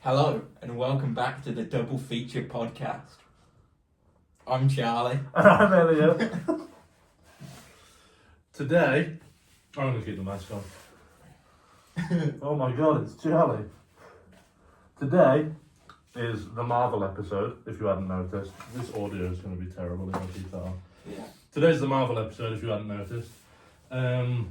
Hello, and welcome back to the Double Feature Podcast. I'm Charlie. And I'm Elliot. Today, I'm going to keep the mask on. Oh my god, it's Charlie. Today is the Marvel episode, if you hadn't noticed. This audio is going to be terrible if I keep that on. Yeah. Today's the Marvel episode, if you hadn't noticed. We're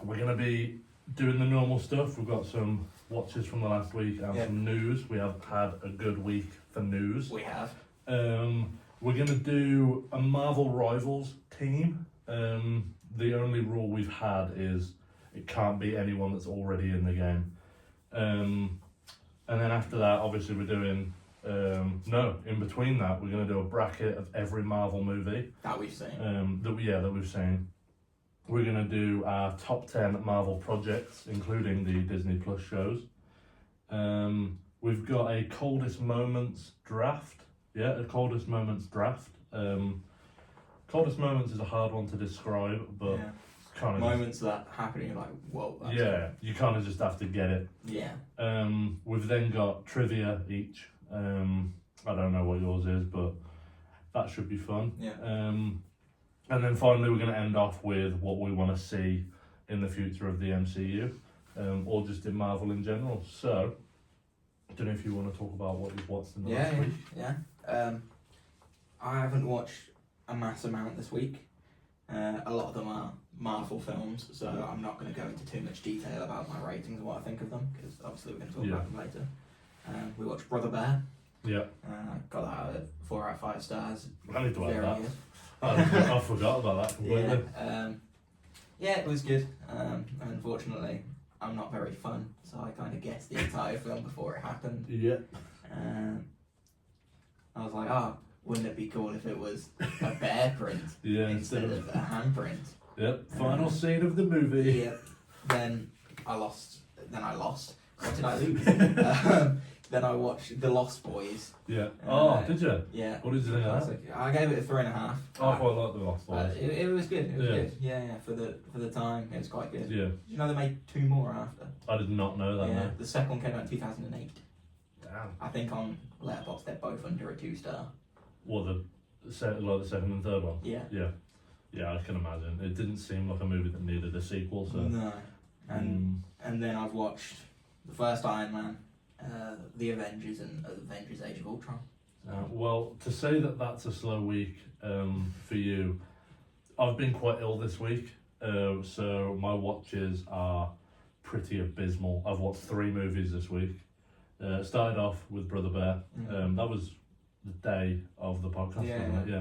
going to be doing the normal stuff. We've got some watches from the last week and some news. We have had a good week for news. We have. We're going to do a Marvel Rivals team. The only rule we've had is it can't be anyone that's already in the game. And then after that, obviously we're doing, in between that, we're going to do a bracket of every Marvel movie. That we've seen. That we've seen. We're going to do our top 10 Marvel projects, including the Disney Plus shows. We've got a Coldest Moments draft. Yeah, a Coldest Moments draft. Coldest Moments is a hard one to describe, but kind of moments that happen and you're like, whoa. That's you kind of just have to get it. Yeah. We've then got trivia each. I don't know what yours is, but that should be fun. Yeah. And then finally, we're going to end off with what we want to see in the future of the MCU, or just in Marvel in general. So, I don't know if you want to talk about what you've watched in the last week. Yeah. I haven't watched a mass amount this week. A lot of them are Marvel films, so I'm not going to go into too much detail about my ratings and what I think of them, because obviously we're going to talk about them later. We watched Brother Bear. Yeah. Got that at 4 out of 5 stars. I need to add that. Good. I forgot about that completely. Yeah, it was good. Unfortunately, I'm not very fun, so I kind of guessed the entire film before it happened. Yeah. I was like, wouldn't it be cool if it was a bear print instead of a handprint? Yep. Final scene of the movie. Yep. Then I lost. What did I lose? Then I watched The Lost Boys. Yeah. Did you? Yeah. What did you think of that? I gave it a 3.5. I quite like The Lost Boys. It was good. It was good. Yeah. For the time, it was quite good. Yeah. Did you know they made 2 more after? I did not know that. Yeah. No. The second one came out in 2008. Damn. I think on Letterboxd they're both under a 2-star. What, the second and third one? Yeah. Yeah. Yeah, I can imagine. It didn't seem like a movie that needed a sequel, so. No. And then I've watched the first Iron Man, The Avengers, and Avengers Age of Ultron. Well, to say that that's a slow week for you, I've been quite ill this week, so my watches are pretty abysmal. I've watched 3 movies this week. Started off with Brother Bear. That was the day of the podcast, wasn't it?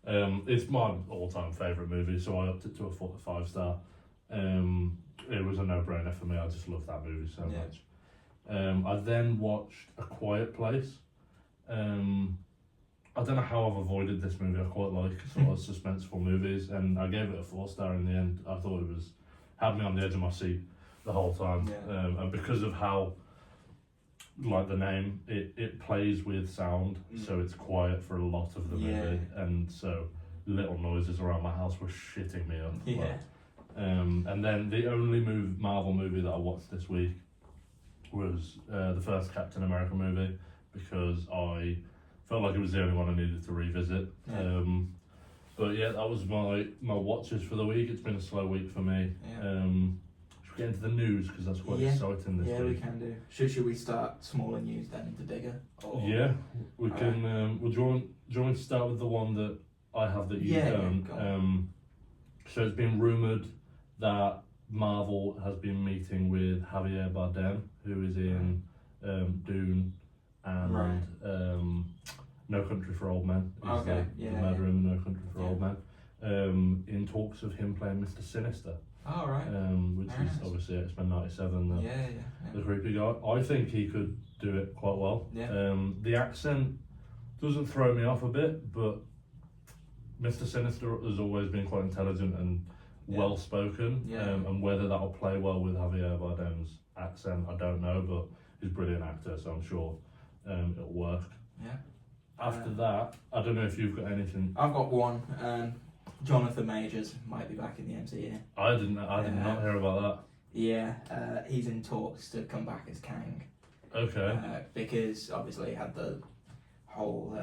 Yeah. It's my all-time favourite movie, so I upped it to a 5-star. It was a no-brainer for me. I just love that movie so much. I then watched A Quiet Place. I don't know how I've avoided this movie. I quite like sort of suspenseful movies, and I gave it a 4-star in the end. I thought it had me on the edge of my seat the whole time, and because of how, like the name, it plays with sound, so it's quiet for a lot of the movie, and so little noises around my house were shitting me up. Yeah. And then the only Marvel movie that I watched this week was the first Captain America movie, because I felt like it was the only one I needed to revisit. But yeah, that was my watches for the week. It's been a slow week for me. Should we get into the news, because that's quite exciting this week? Yeah, we can do. Should we start smaller news then into bigger? Yeah, we can. Do you want me to start with the one that I have that you don't? Yeah, so it's been rumoured that Marvel has been meeting with Javier Bardem, who is in Dune and No Country for Old Men. The murderer in No Country for Old Men. In talks of him playing Mr. Sinister. Oh, right. Which is obviously X-Men 97, the creepy guy. I think he could do it quite well. Yeah. The accent doesn't throw me off a bit, but Mr. Sinister has always been quite intelligent and well spoken, and whether that'll play well with Javier Bardem's accent, I don't know, but he's a brilliant actor, so I'm sure it'll work. Yeah. After that, I don't know if you've got anything. I've got one. Jonathan Majors might be back in the MCU. I did not hear about that. Yeah, he's in talks to come back as Kang. Okay. Because obviously he had the whole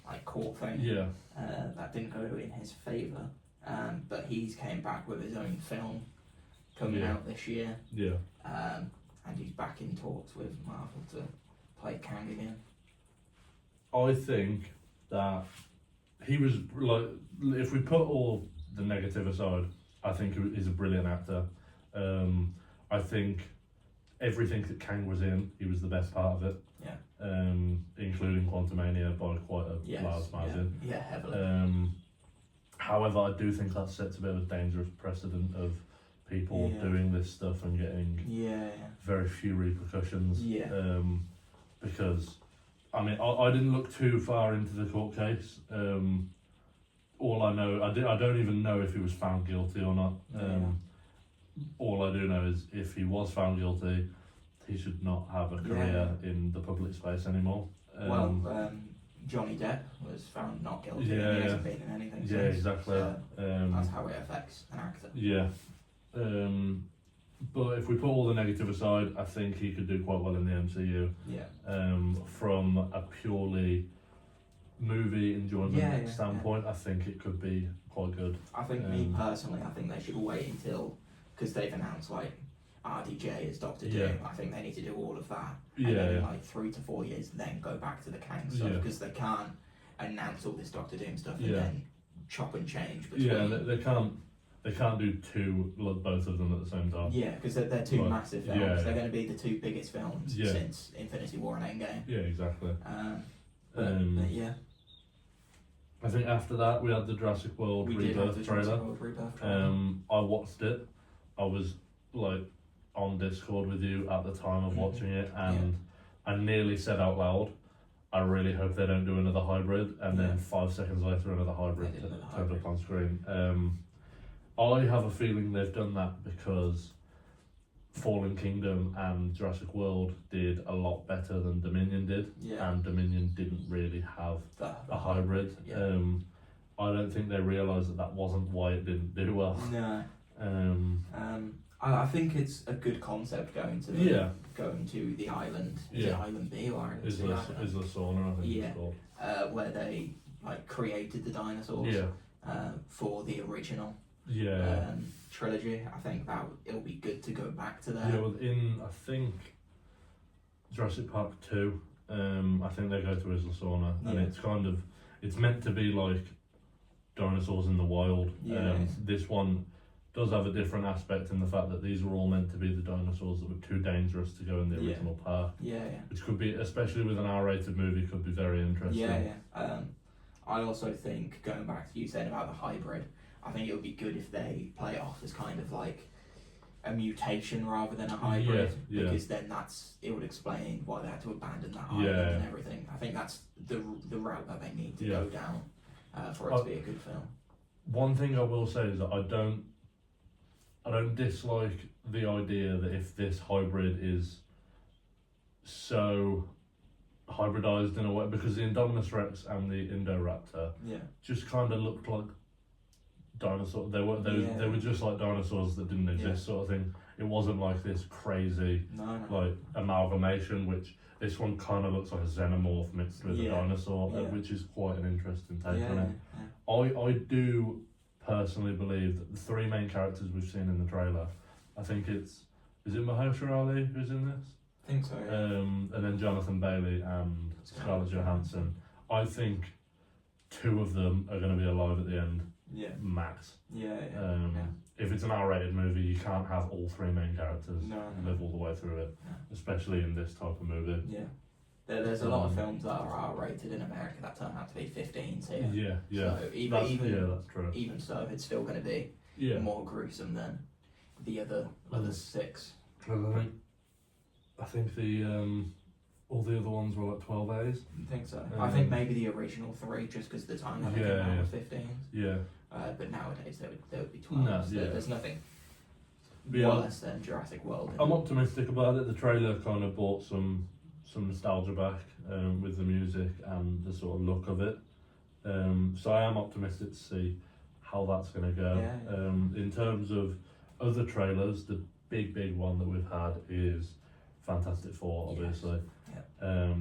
like court thing. Yeah. That didn't go in his favour. But he's came back with his own film coming Yeah. out this year. Yeah. And he's back in talks with Marvel to play Kang again. I think that he was like, if we put all the negative aside, I think he's a brilliant actor. I think everything that Kang was in, he was the best part of it. Yeah. Including Quantumania by quite a Yes. large margin. Yeah, heavily. However, I do think that sets a bit of a dangerous precedent of people Yeah. doing this stuff and getting Yeah. very few repercussions. Yeah. Because, I mean, I didn't look too far into the court case. All I know, I don't even know if he was found guilty or not. All I do know is if he was found guilty, he should not have a career in the public space anymore. Johnny Depp was found not guilty. Yeah, He hasn't been in anything yeah, since. exactly. So that's how it affects an actor. Yeah. But if we put all the negative aside, I think he could do quite well in the MCU. Yeah. From a purely movie enjoyment Yeah. standpoint, I think it could be quite good. I think me personally, I think they should wait until, because they've announced like RDJ as Doctor Yeah. Doom. I think they need to do all of that. Yeah, And then in yeah. like 3 to 4 years, then go back to the Kang stuff, Yeah. because they can't announce all this Doctor Doom stuff and Yeah. then chop and change between. Yeah, they can't do two, like, both of them at the same time. Yeah, because they're two Right. massive films. Yeah, They're yeah. going to be the two biggest films Yeah. since Infinity War and Endgame. Yeah, exactly. But yeah, I think after that we had the Jurassic World we did have Rebirth the trailer. Jurassic World Rebirth trailer. I watched it. I was like on Discord with you at the time of Mhm. watching it, and I nearly said out loud, I really hope they don't do another hybrid. And Yeah. then 5 seconds later, another hybrid They did another turned hybrid. up on screen. I have a feeling they've done that because Fallen Kingdom and Jurassic World did a lot better than Dominion did, Yeah. and Dominion didn't really have The a hybrid. Yeah. I don't think they realised that wasn't why it didn't do well. No. Um, I think it's a good concept going to the island. Is it Yeah. Island B or Island C? Isla I don't know. Sorna, I think Yeah. it's called. Where they like created the dinosaurs Yeah, for the original yeah. trilogy. I think that it'll be good to go back to that. Yeah, well, I think Jurassic Park 2, I think they go to Isla Sorna, and Yeah. it's meant to be like dinosaurs in the wild. Yeah. This one does have a different aspect in the fact that these were all meant to be the dinosaurs that were too dangerous to go in the Yeah. original park, Yeah, which could be, especially with an R-rated movie, could be very interesting. yeah. I also think, going back to you saying about the hybrid, I think it would be good if they play it off as kind of like a mutation rather than a hybrid, Yeah. because then it would explain why they had to abandon that island Yeah. and everything. I think that's the route that they need to Yeah. go down for it to be a good film. One thing I will say is that I don't dislike the idea that if this hybrid is so hybridized in a way, because the Indominus Rex and the Indoraptor Yeah. just kind of looked like dinosaurs. They were Yeah. just like dinosaurs that didn't exist, sort of thing. It wasn't like this crazy No. like amalgamation, which this one kind of looks like a xenomorph mixed with a Yeah. dinosaur, Yeah. which is quite an interesting take on Yeah. it. I do personally believe that the three main characters we've seen in the trailer, I think is it Mahershala Ali who's in this? I think so. Yeah. And then Jonathan Bailey and Scarlett Johansson. I think two of them are going to be alive at the end, Yeah. max. Yeah. If it's an R-rated movie, you can't have all three main characters No. live all the way through it, especially in this type of movie. Yeah. There's a lot of films that are R-rated in America that turn out to be 15s here. Yeah. So That's true. even so, it's still going to be Yeah. more gruesome than the other six. I think the all the other ones were like 12As. I think so. I think maybe the original three, just because the time that they came out was 15s. Yeah. But nowadays they would be 12s. No, yeah. There's nothing But yeah, worse than Jurassic World. I'm optimistic about it. The trailer kind of brought some nostalgia back with the music and the sort of look of it. So I am optimistic to see how that's going to go. Yeah. In terms of other trailers, the big one that we've had is Fantastic Four, Yes. obviously. Yeah.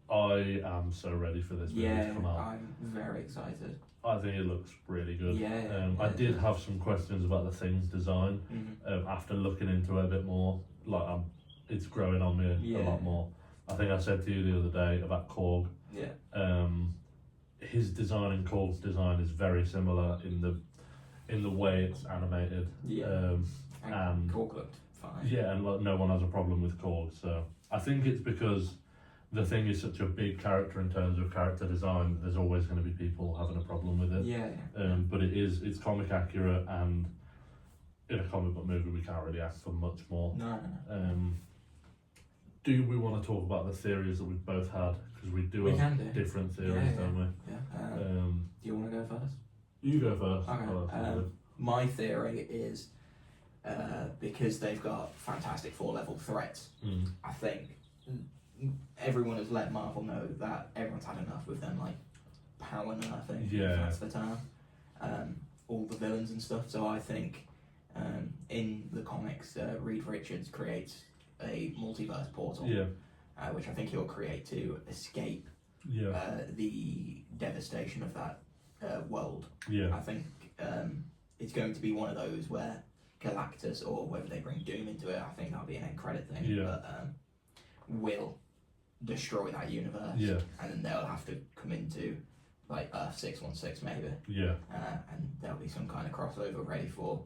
I am so ready for this movie Yeah, to come out. I'm very excited. I think it looks really good. Yeah, I it did does. have some questions about the Thing's design after looking into it a bit more. Like, it's growing on me a Yeah. lot more. I think I said to you the other day about Korg. Yeah. His design and Korg's design is very similar in the way it's animated. Yeah. And Korg looked fine. yeah, and like, no one has a problem with Korg. So I think it's because the Thing is such a big character in terms of character design. There's always going to be people having a problem with it. Yeah. But it's comic accurate, and in a comic book movie we can't really ask for much more. No. Do we want to talk about the theories that we've both had? Because we do We have can do. different theories, Yeah, don't we? Yeah. Do you want to go first? You go first. Okay. Oh, that's good. My theory is because they've got Fantastic Four level threats. I think everyone has let Marvel know that everyone's had enough with them, like power nerfing. Yeah. If that's the term. All the villains and stuff. So I think in the comics, Reed Richards creates a multiverse portal, Yeah. which I think he'll create to escape Yeah. the devastation of that world. Yeah. I think it's going to be one of those where Galactus, or whether they bring Doom into it, I think that'll be an end credit thing, Yeah. but will destroy that universe, Yeah. and then they'll have to come into like Earth 616 maybe, Yeah. and there'll be some kind of crossover ready for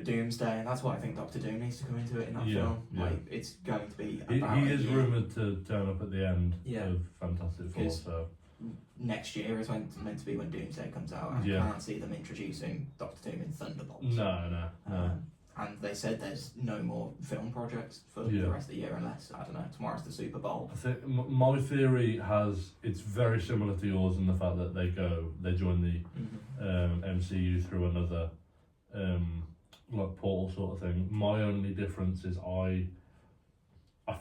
Doomsday, and that's why I think Doctor Doom needs to come into it in that Yeah, film. yeah. Like, it's going to be He about a is year. rumoured to turn up at the end Yeah. of Fantastic Four, Because- so Next year is when it's meant to be when Doomsday comes out. And Yeah. I can't see them introducing Doctor Doom in Thunderbolts. no. And they said there's no more film projects for Yeah. the rest of the year unless, I don't know, tomorrow's the Super Bowl. I think my theory it's very similar to yours in the fact that they join the MCU through another like portal sort of thing. My only difference is I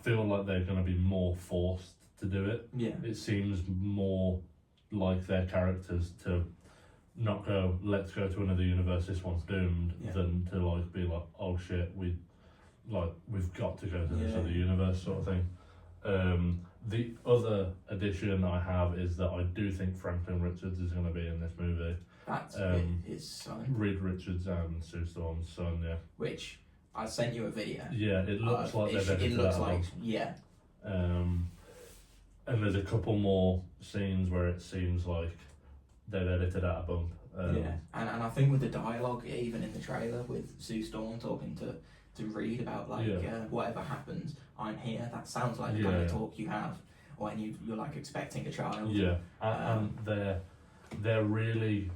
feel like they're going to be more forced to do it. Yeah. It seems more like their characters to not go, let's go to another universe, this one's doomed, Yeah. than to like be like, oh shit, we've got to go to this Yeah. other universe sort of thing. The other addition I have is that I do think Franklin Richards is going to be in this movie. That's his son, Reed Richards and Sue Storm's son, yeah. which I sent you a video. Yeah, it looks like they've edited It looks that like, out. yeah. And there's a couple more scenes where it seems like they've edited out a bump. Yeah, and I think with the dialogue, even in the trailer, with Sue Storm talking to Reed about like Yeah. whatever happens, I'm here. That sounds like the Yeah, kind of yeah. talk you have when you're like expecting a child. Yeah, and they're really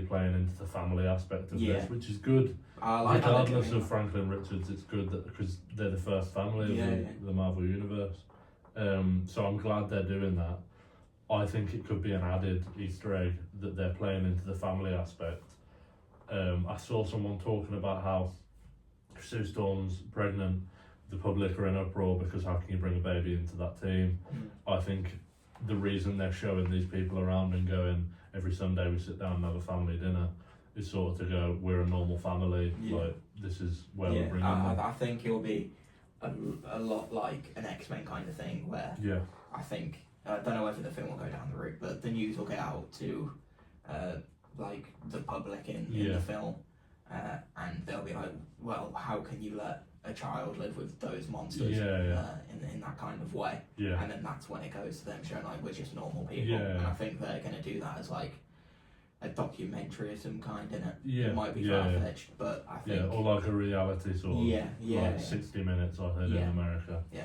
playing into the family aspect of Yeah. this, which is good. I like how they're Regardless doing of Franklin Richards, it's good that because they're the first family Yeah, of yeah. the Marvel universe. So I'm glad they're doing that. I think it could be an added Easter egg that they're playing into the family aspect. I saw someone talking about how Sue Storm's pregnant, the public are in uproar because how can you bring a baby into that team? I think the reason they're showing these people around and going, every Sunday we sit down and have a family dinner, is sort of to go, we're a normal family, Yeah. like this is where Yeah, we're bringing them. I think it'll be a lot like an X-Men kind of thing, where Yeah, I think I don't know whether the film will go down the route, but the news will get out to like the public in Yeah. the film, and they'll be like, well, how can you let a child live with those monsters Yeah. in that kind of way? yeah, And then that's when it goes to them showing like we're just normal people, Yeah. and I think they're going to do that as like a documentary of some kind in it. yeah. It might be yeah, far yeah. fetched, but I think Yeah, or like a reality sort of. yeah, Like 60 minutes, I heard, in Yeah. America. Yeah.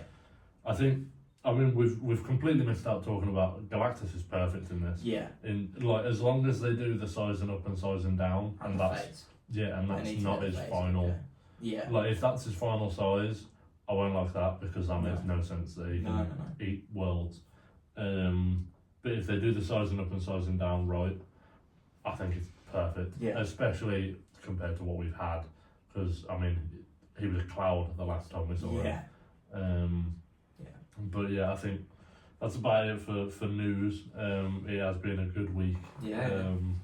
I think, I mean, we've completely missed out talking about Galactus is perfect in this. yeah, In like, as long as they do the sizing up and sizing down, and and the that's face. yeah, and They that's need to not get his the face, final. Yeah. Like, if that's his final size, I won't like that because that makes No. no sense that he can No. eat worlds. But if they do the sizing up and sizing down right, I think it's perfect. Yeah. Especially compared to what we've had, because I mean, he was a cloud the last time we saw him. Yeah. Yeah. But yeah, I think that's about it for news. It has been a good week. Yeah. Um,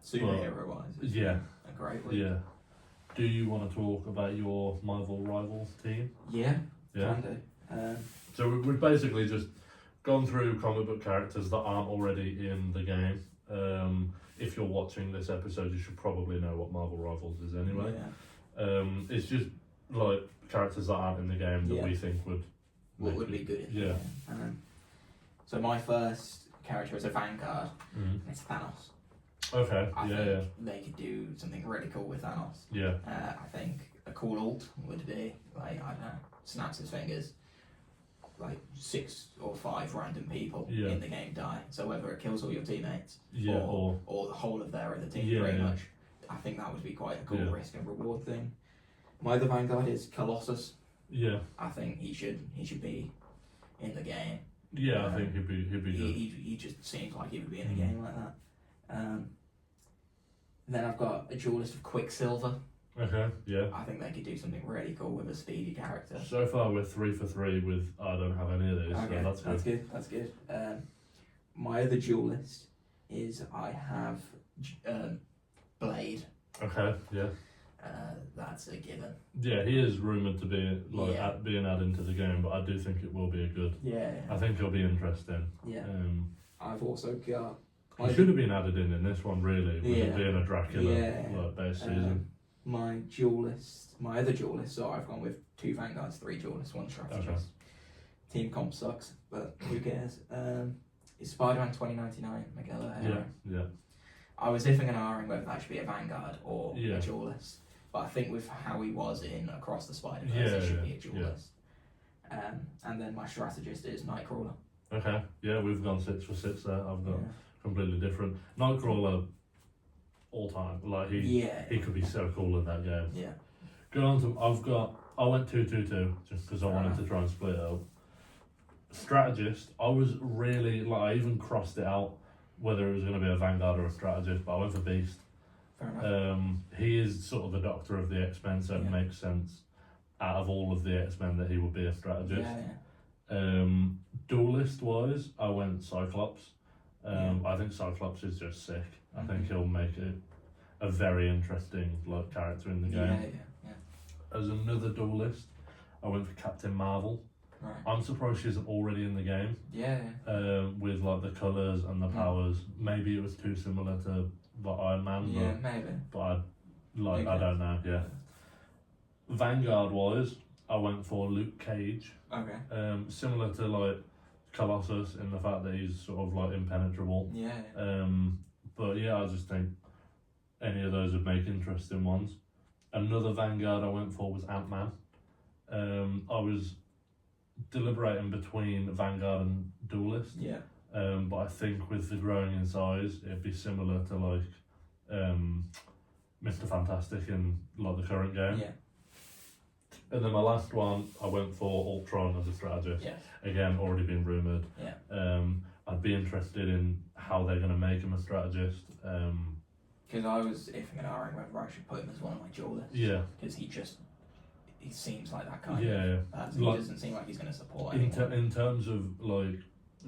Superhero wise. yeah. A great week. yeah. do you want to talk about your Marvel Rivals team? Yeah, Yeah. can do. So we've basically just gone through comic book characters that aren't already in the game. If you're watching this episode, you should probably know what Marvel Rivals is anyway. Yeah. It's just like characters that aren't in the game that Yeah. we think would. What make would it- be good in Yeah. there. So my first character is a Vanguard, Mhm. and it's Thanos. Okay. I Yeah. think Yeah. they could do something really cool with Thanos. Yeah. I think a cool ult would be, like, I don't know, snaps his fingers, like 6 or 5 random people Yeah. in the game die. So whether it kills all your teammates Yeah. or the whole of their other team, Yeah, pretty yeah. much, I think that would be quite a cool Yeah. risk and reward thing. My other Vanguard is Colossus. Yeah. I think he should be in the game. Yeah. I think he'd be good. He just seems like he would be in a Mm. game like that. Then I've got a duelist of Quicksilver. Okay. Yeah. I think they could do something really cool with a speedy character. So far we're 3 for 3 with I don't have any of these, Okay, so that's good. That's good. My other duelist is I have Blade. Okay. Yeah. That's a given. Yeah. He is rumored to be like Yeah. being added into the game, but I do think it will be a good. Yeah. I think he'll be interesting. Yeah. I've also got. He should have been added in this one, really, with it Yeah. being a Dracula Yeah. like base season. My other duelist, so I've gone with 2 Vanguards, 3 duelists, 1 strategist. Okay. Team comp sucks, but who cares? It's Spider-Man 2099, Miguel O'Hara. Yeah. I was iffing and ahhing whether that should be a Vanguard or Yeah. a duelist, but I think with how he was in Across the Spider-Verse, Yeah, it should yeah, be a duelist. And then my strategist is Nightcrawler. Okay. Yeah, we've gone 6 for 6 there. I've got Yeah. completely different. Nightcrawler, all time. Like he could be so cool in that game. Yeah. Going on to, I went 2-2-2 just because I wanted to try and split it up. Strategist, I was really, like, I even crossed it out whether it was going to be a Vanguard or a strategist, but I went for Beast. Fair enough. He is sort of the doctor of the X-Men, so it Yeah. makes sense out of all of the X-Men that he would be a strategist. Yeah. Duelist wise, I went Cyclops. Yeah. I think Cyclops is just sick. I Mhm. think he'll make it a very interesting like character in the game. Yeah. As another duelist, I went for Captain Marvel. Right. I'm surprised she isn't already in the game. Yeah. With like the colours and the Mm. powers. Maybe it was too similar to the Iron Man, Yeah, maybe. but I Okay. don't know. Yeah. Vanguard wise, I went for Luke Cage. Okay. Similar to like Colossus in the fact that he's sort of like impenetrable. Yeah. But yeah, I just think any of those would make interesting ones. Another Vanguard I went for was Ant-Man. I was deliberating between Vanguard and Duelist, Yeah. but I think with the growing in size, it'd be similar to like Mr. Fantastic in like the current game. Yeah. And then my last one, I went for Ultron as a strategist. Yeah. Again, already been rumoured. Yeah. I'd be interested in how they're going to make him a strategist. Because I was iffing and ahhing whether I should put him as one of my duelists. Yeah, Because he seems like that kind yeah, of person. Like- He doesn't seem like he's going to support In, anyone. in terms of like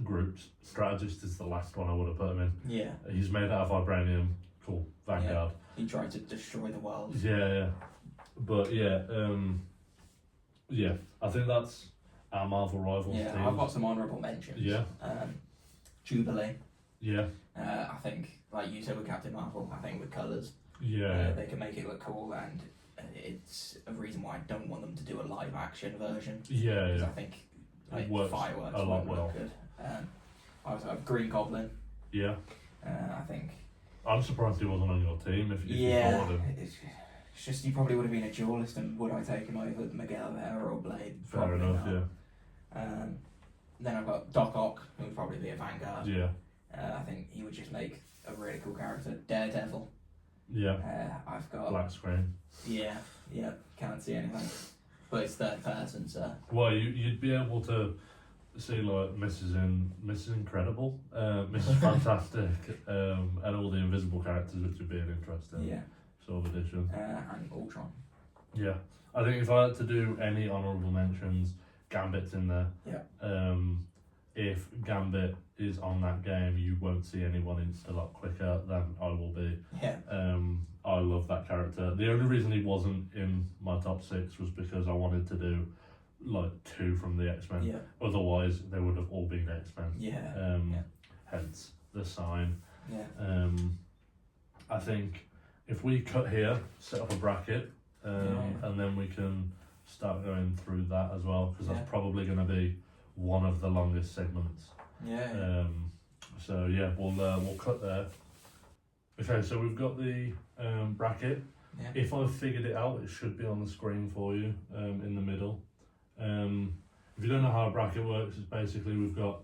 groups, strategist is the last one I would have put him in. Yeah. He's made out of vibranium. Cool, Vanguard. He tried to destroy the world. Yeah. But yeah, I think that's our Marvel Rivals Yeah, team. I've got some honourable mentions. Yeah. Jubilee. Yeah, I think, like you said with Captain Marvel, I think with colours, yeah, they can make it look cool, and it's a reason why I don't want them to do a live action version. yeah, Because yeah. I think like, It works fireworks a lot won't well. look good. I also have Green Goblin. Yeah. I think. I'm surprised he wasn't on your team if you Yeah, thought of him. it's just he probably would have been a duelist, and would I take him over Miguel O'Hara or Blade? Fair Probably enough, not. Then I've got Doc Ock, who would probably be a Vanguard. yeah. I think he would just make a really cool character. Daredevil. Yeah. I've got. Black screen. Yeah, can't see anything. But it's third person, so. Well, you'd be able to see like Mrs. Incredible, Mrs. Fantastic, and all the invisible characters, which would be an interesting Yeah. sort of addition. And Ultron. Yeah, I think if I had to do any honourable mentions, Gambit's in there. Yeah. if Gambit is on that game, you won't see anyone insta a lot quicker than I will be. Yeah. I love that character. The only reason he wasn't in my top 6 was because I wanted to do like 2 from the X-Men. Yeah. Otherwise, they would have all been X-Men. Yeah. Hence the sign. Yeah. I think if we cut here, set up a bracket, and then we can start going through that as well, because that's probably going to be one of the longest segments. Yeah. So yeah, we'll cut there. Okay, so we've got the bracket. Yeah. If I've figured it out, it should be on the screen for you in the middle. If you don't know how a bracket works, it's basically we've got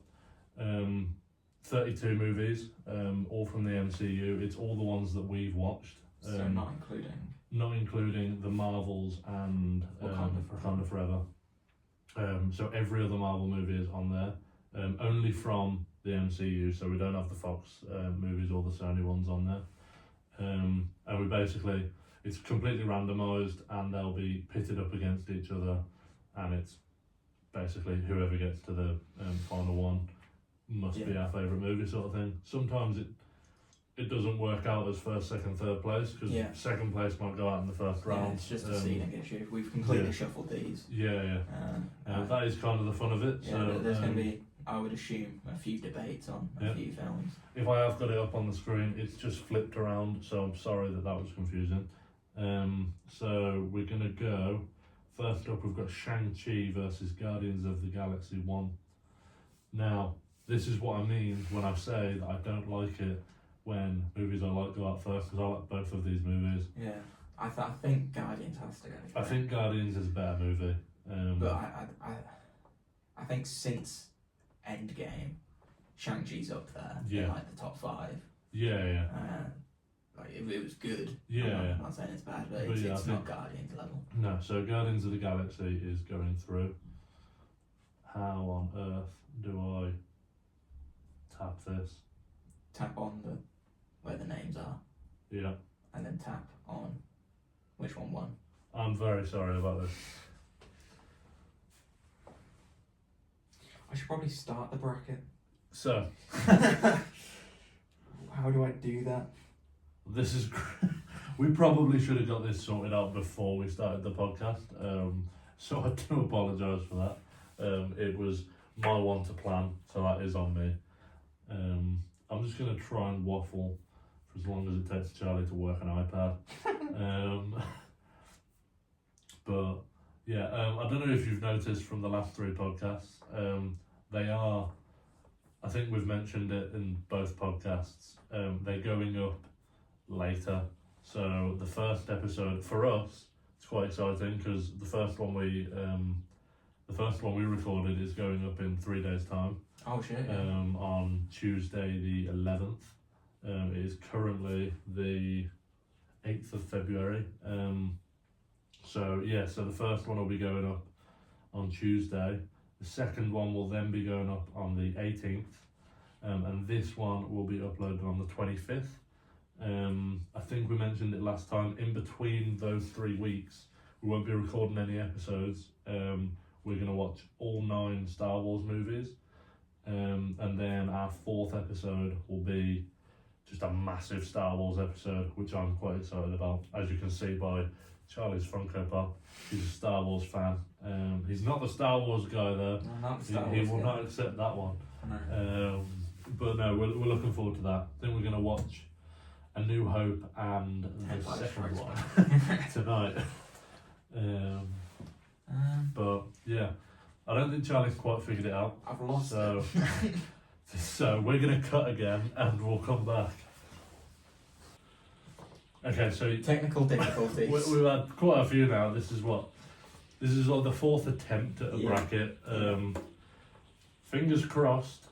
32 movies, all from the MCU. It's all the ones that we've watched. So not including the Marvels and Wakanda Forever. So every other Marvel movie is on there, only from the MCU. So we don't have the Fox movies or the Sony ones on there. And we basically, it's completely randomised, and they'll be pitted up against each other, and it's basically whoever gets to the final one must be our favourite movie, sort of thing. Sometimes it doesn't work out as first, second, third place, because second place might go out in the first round. Yeah, it's just a seeding issue. We've completely shuffled these. That is kind of the fun of it. Yeah, so there's going to be, I would assume, a few debates on a few films. If I have got it up on the screen, it's just flipped around, so I'm sorry that was confusing. So we're going to go, first up we've got Shang-Chi versus Guardians of the Galaxy 1. Now, this is what I mean when I say that I don't like it when movies I like go out first, because I like both of these movies. Yeah, I think Guardians has to go first. I think Guardians is a better movie. But I think since Endgame, Shang-Chi's up there in like the top 5. Yeah. Like it was good. Yeah. I'm not saying it's bad, but it's not Guardians level. No, so Guardians of the Galaxy is going through. How on earth do I tap this? Tap on where the names are. Yeah. And then tap on which one won. I'm very sorry about this. I should probably start the bracket. So. How do I do that? This is. We probably should have got this sorted out before we started the podcast. So I do apologise for that. It was my one to plan, so that is on me. I'm just going to try and waffle for as long as it takes Charlie to work an iPad. But yeah, I don't know if you've noticed from the last 3 podcasts, they are, I think we've mentioned it in both podcasts, they're going up later. So the first episode for us, it's quite exciting because the first one we recorded is going up in 3 days' time. Oh shit! On Tuesday the 11th. It is currently the 8th of February. So the first one will be going up on Tuesday. The second one will then be going up on the 18th, and this one will be uploaded on the 25th. I think we mentioned it last time. In between those 3 weeks, we won't be recording any episodes. We're going to watch all 9 Star Wars movies. And then our 4th episode will be just a massive Star Wars episode, which I'm quite excited about. As you can see by Charlie's Funko Pop, he's a Star Wars fan. He's not the Star Wars guy though. No, not the Star He Wars will guy. not accept that one. No. But no, we're looking forward to that. Then we're going to watch A New Hope and the Empire second Strikes one tonight. But yeah, I don't think Charlie's quite figured it out. I've lost So, it. so we're going to cut again and we'll come back. Okay, so Technical difficulties. we've had quite a few now. This is like the 4th attempt at a bracket. Fingers crossed.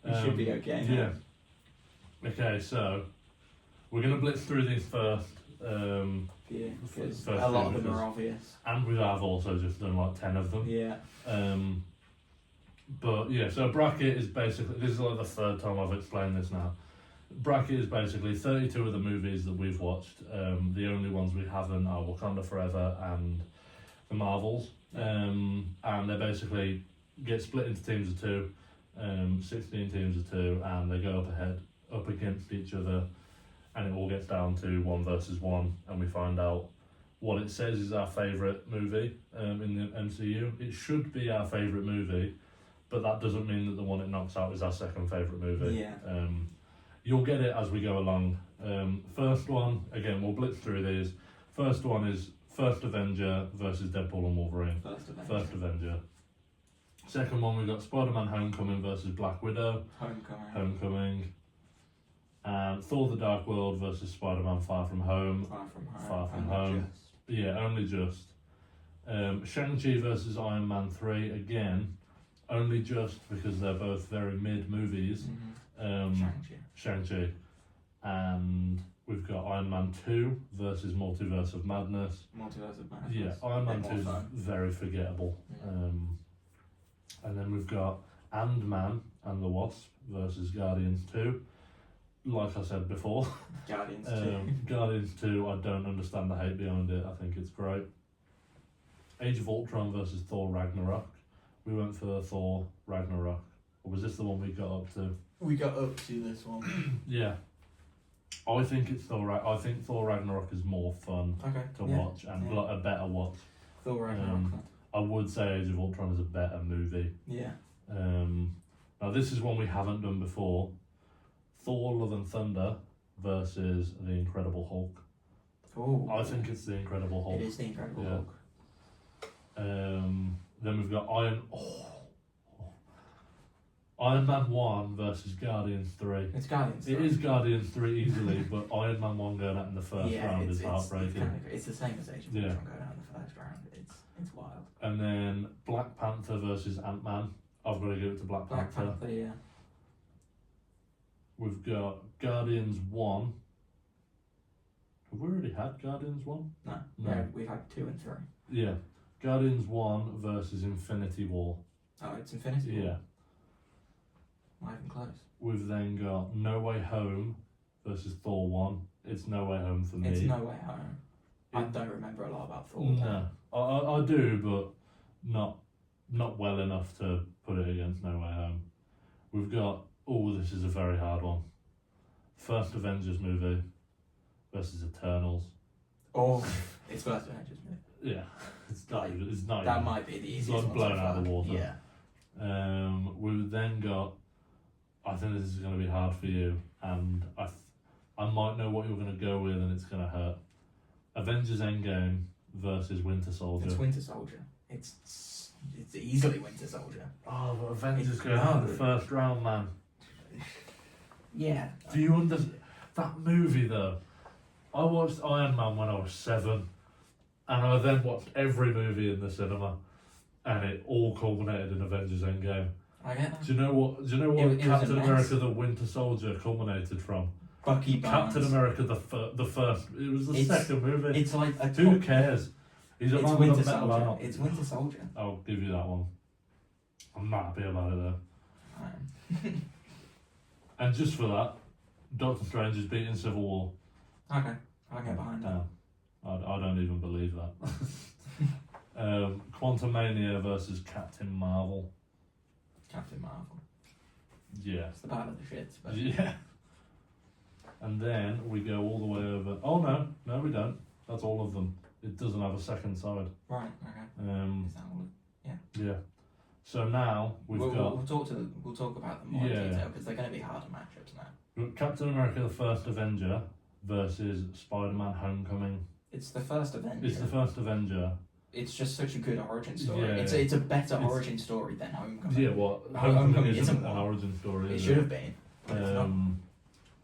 You should be okay now. Yeah. Okay, so we're going to blitz through these first. Yeah, because First a lot of thing, them are because- obvious. And we have also just done like 10 of them. Yeah. But yeah, so bracket is basically, this is like the 3rd time I've explained this now. Bracket is basically 32 of the movies that we've watched. The only ones we haven't are Wakanda Forever and the Marvels. And they basically get split into teams of 2. 16 teams of 2, and they go up against each other, and it all gets down to 1 versus 1, and we find out what it says is our favourite movie in the MCU. It should be our favourite movie, but that doesn't mean that the one it knocks out is our second favourite movie. Yeah. You'll get it as we go along. First one, again, we'll blitz through these. First one is First Avenger versus Deadpool and Wolverine. First Avenger. Second one, we've got Spider-Man Homecoming versus Black Widow. Homecoming. And Thor the Dark World versus Spider-Man Far From Home. Far From Home. Yeah, only just. Shang-Chi versus Iron Man 3, again, only just because they're both very mid movies. Shang-Chi. And we've got Iron Man 2 versus Multiverse of Madness. Yeah, Iron Man 2 is very forgettable. And then we've got Ant-Man and the Wasp versus Guardians 2. Like I said before, Guardians 2, I don't understand the hate behind it. I think it's great. Age of Ultron versus Thor Ragnarok. We went for Thor Ragnarok. Or was this the one we got up to? We got up to this one. Yeah. I think it's I think Thor Ragnarok is more fun to watch and a better watch. Thor Ragnarok. I would say Age of Ultron is a better movie. Yeah. Now this is one we haven't done before. Thor Love and Thunder versus The Incredible Hulk. Oh. I think it's The Incredible Hulk. It is The Incredible Hulk. Then we've got Iron Man 1 versus Guardians 3. It's Guardians 3. It is Guardians 3 easily, but Iron Man 1 going out in the first round is heartbreaking. It's the same as Age of Ultron going out in the first round. It's wild. And then Black Panther versus Ant-Man. I've got to give it to Black Panther. Yeah. We've got Guardians 1. Have we already had Guardians 1? No. Yeah, we've had 2 and 3. Yeah. Guardians 1 versus Infinity War. Oh, it's Infinity War? Yeah. Not even close. We've then got No Way Home versus Thor 1. It's No Way Home for me. It's No Way Home. I don't remember a lot about Thor. No. I do, but not well enough to put it against No Way Home. We've got, this is a very hard one. First Avengers movie versus Eternals. Oh, it's First Avengers movie. Yeah, it's not that even, might be the easiest it's like one blown so out of the far. water. Yeah. We've then got, I think this is going to be hard for you, and I might know what you're going to go with, and it's going to hurt. Avengers Endgame versus Winter Soldier. It's Winter Soldier. It's easily Winter Soldier. Oh, but Avengers going out in the first round, man. Yeah. Do you understand that movie though? I watched Iron Man when I was 7, and I then watched every movie in the cinema, and it all culminated in Avengers Endgame. I get that. Do you know what It Captain America: The Winter Soldier culminated from? Bucky Barnes. Captain America: the first. It was the second movie. It's like a Who cares? He's a man with a metal arm. It's Winter Soldier. I'll give you that one. I'm not happy about it though. And just for that, Doctor Strange is beating Civil War. Okay, I'll get behind that. I don't even believe that. Quantumania versus Captain Marvel. Captain Marvel. Yeah. It's the battle of the shits. But Yeah. And then we go all the way over. Oh no, we don't. That's all of them. It doesn't have a second side. Right. Okay. Um, Is that all? yeah. So now we've got We'll talk about them more in detail because they're going to be harder matchups now. we've got Captain America: The First Avenger versus Spider-Man: Homecoming. It's the first Avenger. It's the first Avenger. It's just such a good origin story. Yeah. It's a better origin story than Homecoming. Yeah, what? Homecoming isn't isn't an one. origin story. It is should have been. But it's not.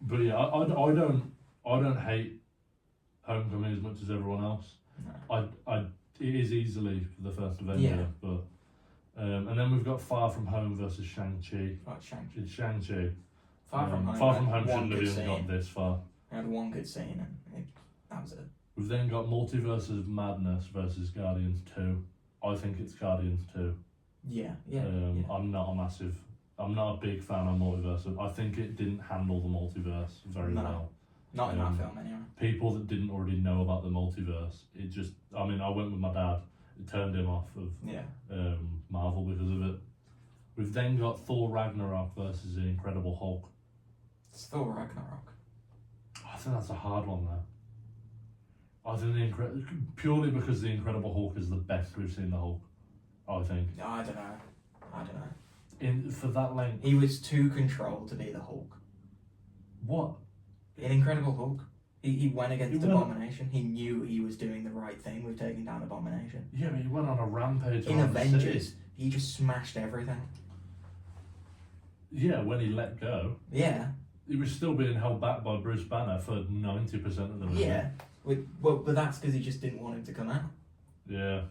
But yeah, I don't hate Homecoming as much as everyone else. No. It is easily the first Avenger, but and then we've got Far From Home versus Shang-Chi. Right, Shang-Chi. It's Shang-Chi. Far From Home. Far From Home one shouldn't have good even got scene. this far. We had one good scene and that was it. We've then got Multiverse of Madness versus Guardians 2. I think it's Guardians 2. Yeah. I'm not a big fan of Multiverse. I think it didn't handle the multiverse very well. Not in that film anyway. People that didn't already know about the multiverse, I went with my dad. It turned him off of Marvel because of it. We've then got Thor Ragnarok versus the Incredible Hulk. It's Thor Ragnarok. I think that's a hard one though. I think purely because the Incredible Hulk is the best we've seen the Hulk. I think. I don't know. For that length. He was too controlled to be the Hulk. What? In Incredible Hulk, he went against He went- Abomination. He knew he was doing the right thing with taking down Abomination. Yeah, but he went on a rampage. In around the city. Avengers, he just smashed everything. Yeah, when he let go, Yeah, he was still being held back by Bruce Banner for 90% of the movie. yeah. But that's because he just didn't want him to come out. Yeah,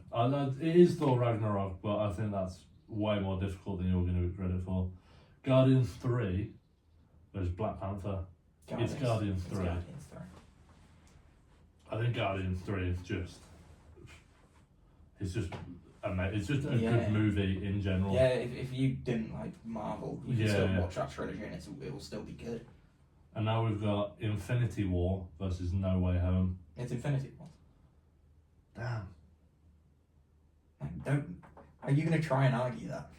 it is Thor Ragnarok, but I think that's way more difficult than you're going to give credit for. Guardians 3 versus Black Panther. It's Guardians 3. Guardians 3. I think Guardians 3 is just... It's just a Yeah. good movie in general. Yeah, if you didn't like Marvel, you can Yeah, still yeah. watch that trilogy and it will still be good. And now we've got Infinity War versus No Way Home. It's Infinity War. Damn. Like, are you going to try and argue that?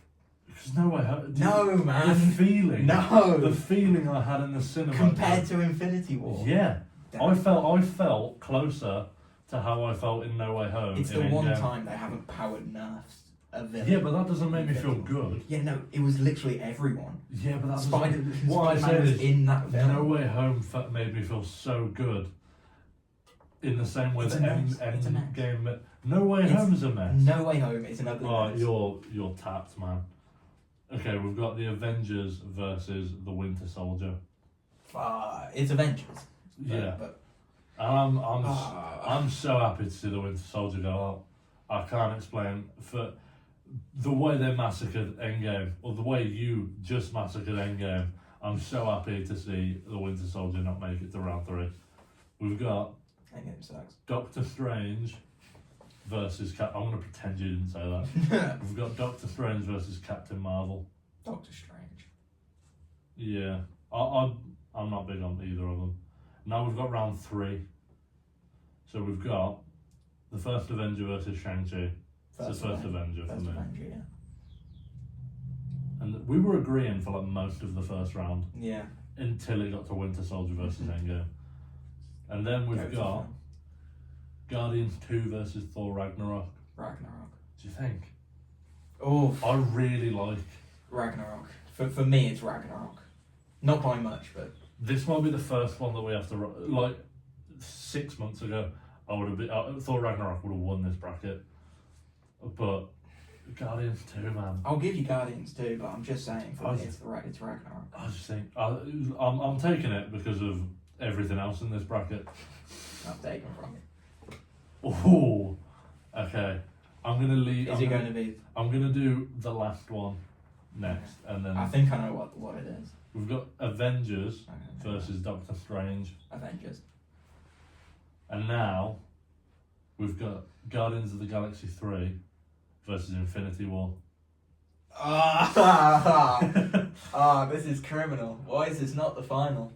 Because No Way Home... No, The man. feeling... No. The feeling I had in the cinema... Compared to Infinity War. Yeah. Damn. I felt closer to how I felt in No Way Home. It's in the one Endgame. time they haven't powered nerfs a villain. Yeah, but that doesn't make me feel good. Yeah, no, it was literally everyone. Yeah, but that's What I I said was is in that villain. No Way Home made me feel so good. In the same way It's that a mess. It's a mess. Endgame. No Way It's- Home's a mess. No Way Home is an ugly Oh, mess. you're tapped, man. Okay, we've got the Avengers versus the Winter Soldier. It's Avengers. Yeah. But, And Ah. I'm so happy to see the Winter Soldier go out. I can't explain for the way they massacred Endgame, or the way you just massacred Endgame. I'm so happy to see the Winter Soldier not make it to round 3. We've got Endgame sucks. Doctor Strange versus I'm going to pretend you didn't say that. We've got Doctor Strange versus Captain Marvel. Doctor Strange. Yeah, I'm not big on either of them. Now we've got round 3. So we've got the first Avenger versus Shang-Chi. It's the first Avenger for First me. Avenger, yeah. And we were agreeing for like most of the first round Yeah. until it got to Winter Soldier versus Endgame. And then we've Go to got film. Guardians 2 versus Thor Ragnarok. Ragnarok. Do you think? Oh, I really like... Ragnarok. For me, it's Ragnarok. Not by much, but This might be the first one that we have to... Like, 6 months ago, Thor Ragnarok would have won this bracket. But Guardians 2, man. I'll give you Guardians too. But I'm just saying, for I me, was- it's Ragnarok. I just think... I'm taking it because of everything else in this bracket. I've taken from it. Oh, okay. I'm going to leave... Is it going to be? I'm going to do the last one next. And then I think I know what it is. we've got Avengers Okay. versus Doctor Strange. Avengers. And now we've got Guardians of the Galaxy 3 versus Infinity War. This is criminal. Why is this not the final?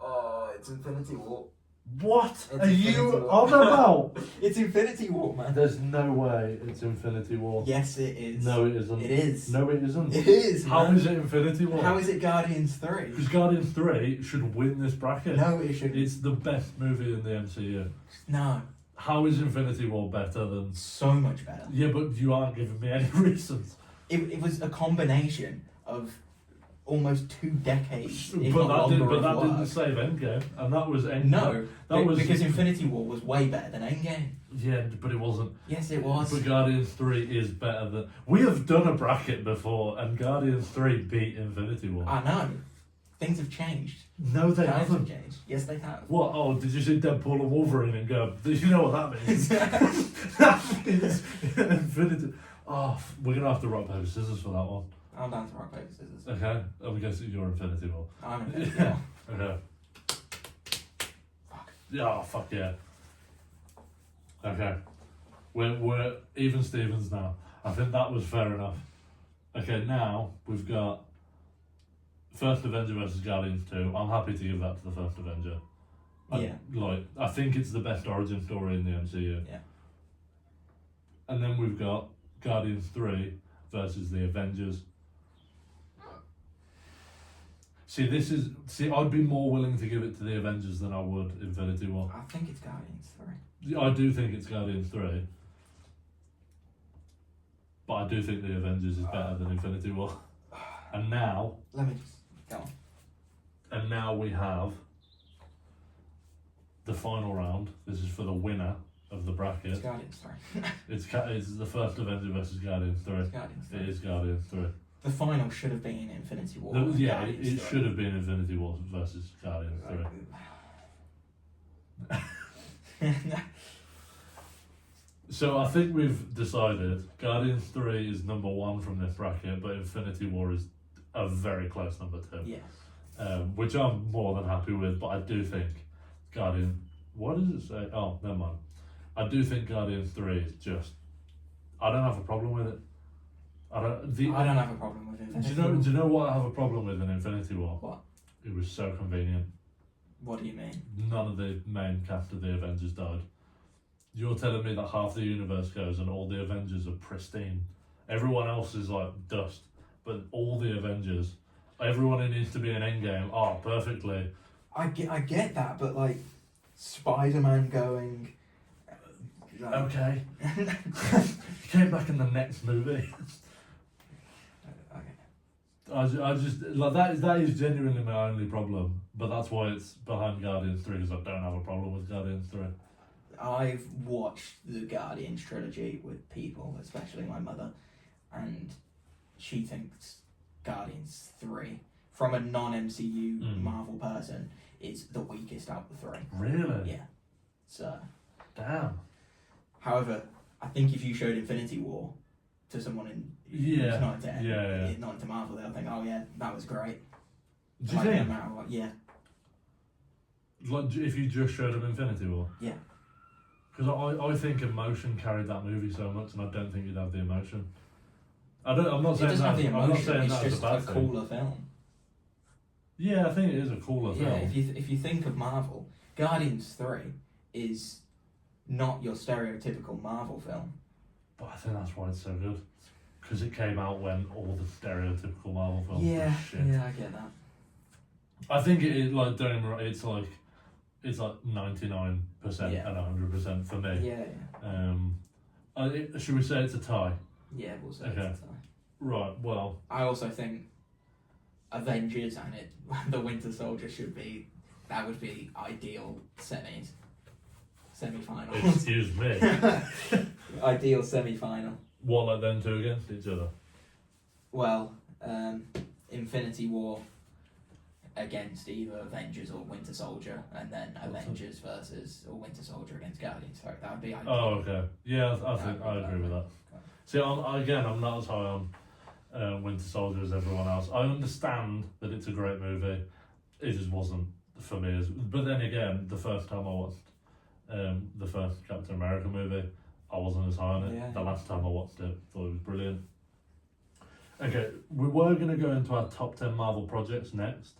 Oh, it's Infinity War. What It's are you Infinity War. on about? It's Infinity War, man. There's no way it's Infinity War. Yes, it is. No, it isn't. It is. No, it isn't. It is. How man. is it Infinity War? How is it Guardians 3? Because Guardians 3 should win this bracket. No, it should. It's the best movie in the MCU. No, How is Infinity War better than... so much better. Yeah, but you aren't giving me any reasons. It was a combination of almost 2 decades. If But not that, longer but that of didn't work. save Endgame, and that was Endgame. No, that was because Infinity War was way better than Endgame. Yeah, but it wasn't. Yes, it was. But Guardians 3 is better than... We have done a bracket before, and Guardians 3 beat Infinity War. I know. Things have changed. No, they Times have haven't. changed. Yes, they have. What? Oh, did you see Deadpool and Wolverine and go, do you know what that means? That means Infinity... Oh, we're going to have to rock, paper, scissors for that one. I'm down to rock, paper, scissors. Okay? I'm guessing you're Infinity War. I'm Infinity Yeah. War. Okay. Fuck. Yeah, fuck yeah. Okay. We're even Stevens now. I think that was fair enough. Okay, now we've got First Avenger versus Guardians 2. I'm happy to give that to the First Avenger. I think it's the best origin story in the MCU. Yeah. And then we've got Guardians 3 versus the Avengers. I'd be more willing to give it to the Avengers than I would Infinity War. I think it's Guardians 3. I do think it's Guardians 3. But I do think the Avengers is better than Infinity War. And now... Let me just go on. And now we have the final round. This is for the winner of the bracket. It's Guardians 3. It's the first Avenger versus Guardians 3. It's Guardians 3. It is Guardians 3. The final should have been Infinity War. Yeah, Guardians it 3. should have been Infinity War versus Guardians 3. So I think we've decided Guardians 3 is number 1 from this bracket, but Infinity War is a very close number 2. Yes. Which I'm more than happy with, but I do think Guardian... What does it say? Oh, never mind. I do think Guardians 3 is just... I don't have a problem with it. I don't have a problem with Infinity War. Do you know what I have a problem with in Infinity War? What? It was so convenient. What do you mean? None of the main cast of the Avengers died. You're telling me that half the universe goes and all the Avengers are pristine. Everyone else is like dust, but all the Avengers, everyone who needs to be in Endgame are perfectly. I get that, but like Spider-Man going. Okay. He came back in the next movie. Okay. I just like that is genuinely my only problem, but that's why it's behind Guardians 3 because I don't have a problem with Guardians 3. I've watched the Guardians trilogy with people, especially my mother, and she thinks Guardians 3, from a non-MCU Marvel person, is the weakest out of the 3. Really? Yeah. So. Damn. However, I think if you showed Infinity War to someone who's not into not into Marvel, they'll think, oh yeah, that was great. Do you think? No matter what, yeah. Like if you just showed them Infinity War? Yeah. Because I think emotion carried that movie so much, and I don't think you'd have the emotion. I'm not saying that. I'm not saying that as a bad thing. It's just a cooler film. Yeah, I think it is a cooler film. Yeah, if you think of Marvel, Guardians 3 is not your stereotypical Marvel film. But I think that's why it's so good. Because it came out when all the stereotypical Marvel films were shit. Yeah, I get that. I think it is like, don't get me wrong, it's like 99% and 100% for me. Yeah. Should we say it's a tie? Yeah, we'll say Okay. it's a tie. Right, well. I also think Avengers and the Winter Soldier that would be ideal semi-final. Excuse me. Ideal semi-final. What, like them two against each other? Well, Infinity War against either Avengers or Winter Soldier, and then Avengers versus or Winter Soldier against Guardians. So that would be ideal. Oh, okay. Yeah, I think I agree with that. See, I'm not as high on Winter Soldier as everyone else. I understand that it's a great movie. It just wasn't for me. But then again, the first time I watched the first Captain America movie, I wasn't as high on it. Yeah. The last time I watched it, thought it was brilliant. Okay, we were going to go into our top 10 Marvel projects next.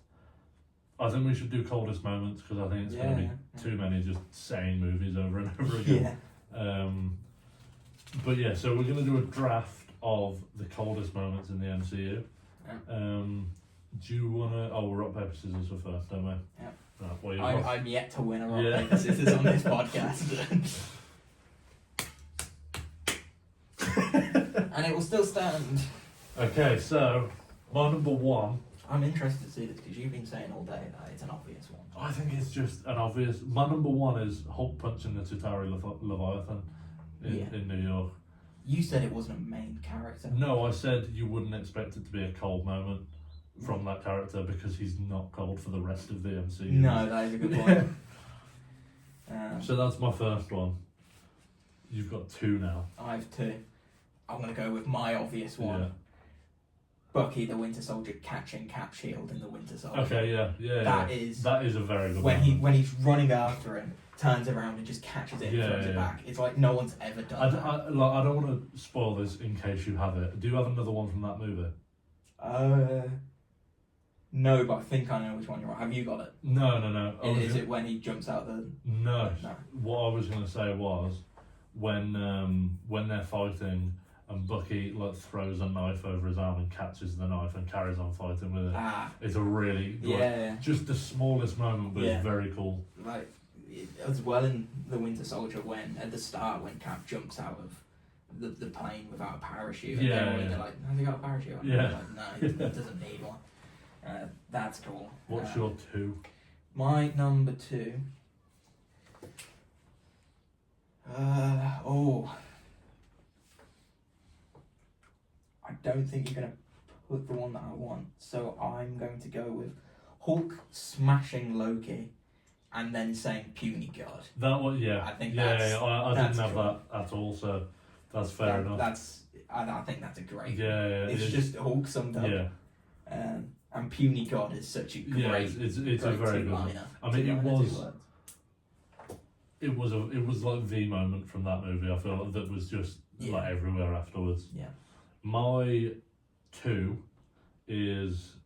I think we should do coldest moments because I think it's going to be too many just saying movies over and over again. Yeah. But yeah, so we're going to do a draft of the coldest moments in the MCU. Yeah. Do you want to... Oh, we're rock, paper, scissors for first, don't we? Yeah. Right, well, I'm yet to win a rock, paper, scissors on this podcast. And it will still stand. Okay, so my number one... I'm interested to see this because you've been saying all day that it's an obvious one. I think it's just an obvious... My number one is Hulk punching the Chitauri Leviathan in New York. You said it wasn't a main character. No, I said you wouldn't expect it to be a cold moment from that character because he's not cold for the rest of the MCU. No, that is a good point. So that's my first one. You've got two now. I have two. I'm going to go with my obvious one. Yeah. Bucky the Winter Soldier catching Cap Shield in the Winter Soldier. Okay, yeah. That is a very good when one. when he's running after him, turns around and just catches it and throws it back. It's like no one's ever done that. I don't want to spoil this in case you have it. Do you have another one from that movie? No, but I think I know which one you're on. Have you got it? No. Is it when he jumps out the... No. What I was going to say was when they're fighting and Bucky like throws a knife over his arm and catches the knife and carries on fighting with it. It's a really just the smallest moment, but it's very cool. Like as well in the Winter Soldier when at the start when Cap jumps out of the plane without a parachute, and they're like, "Has he got a parachute?" And they're like, "No, he doesn't need one." That's cool. What's your 2? My number 2. I don't think you're going to put the one that I want, so I'm going to go with Hulk smashing Loki and then saying puny god. That one, I think that's I didn't have that at all, so that's fair enough. I think that's a great it's just Hulk summed up. And puny god is such a great it's a very good one. I mean, it was like the moment from that movie. I feel like that was just like everywhere afterwards. My 2 is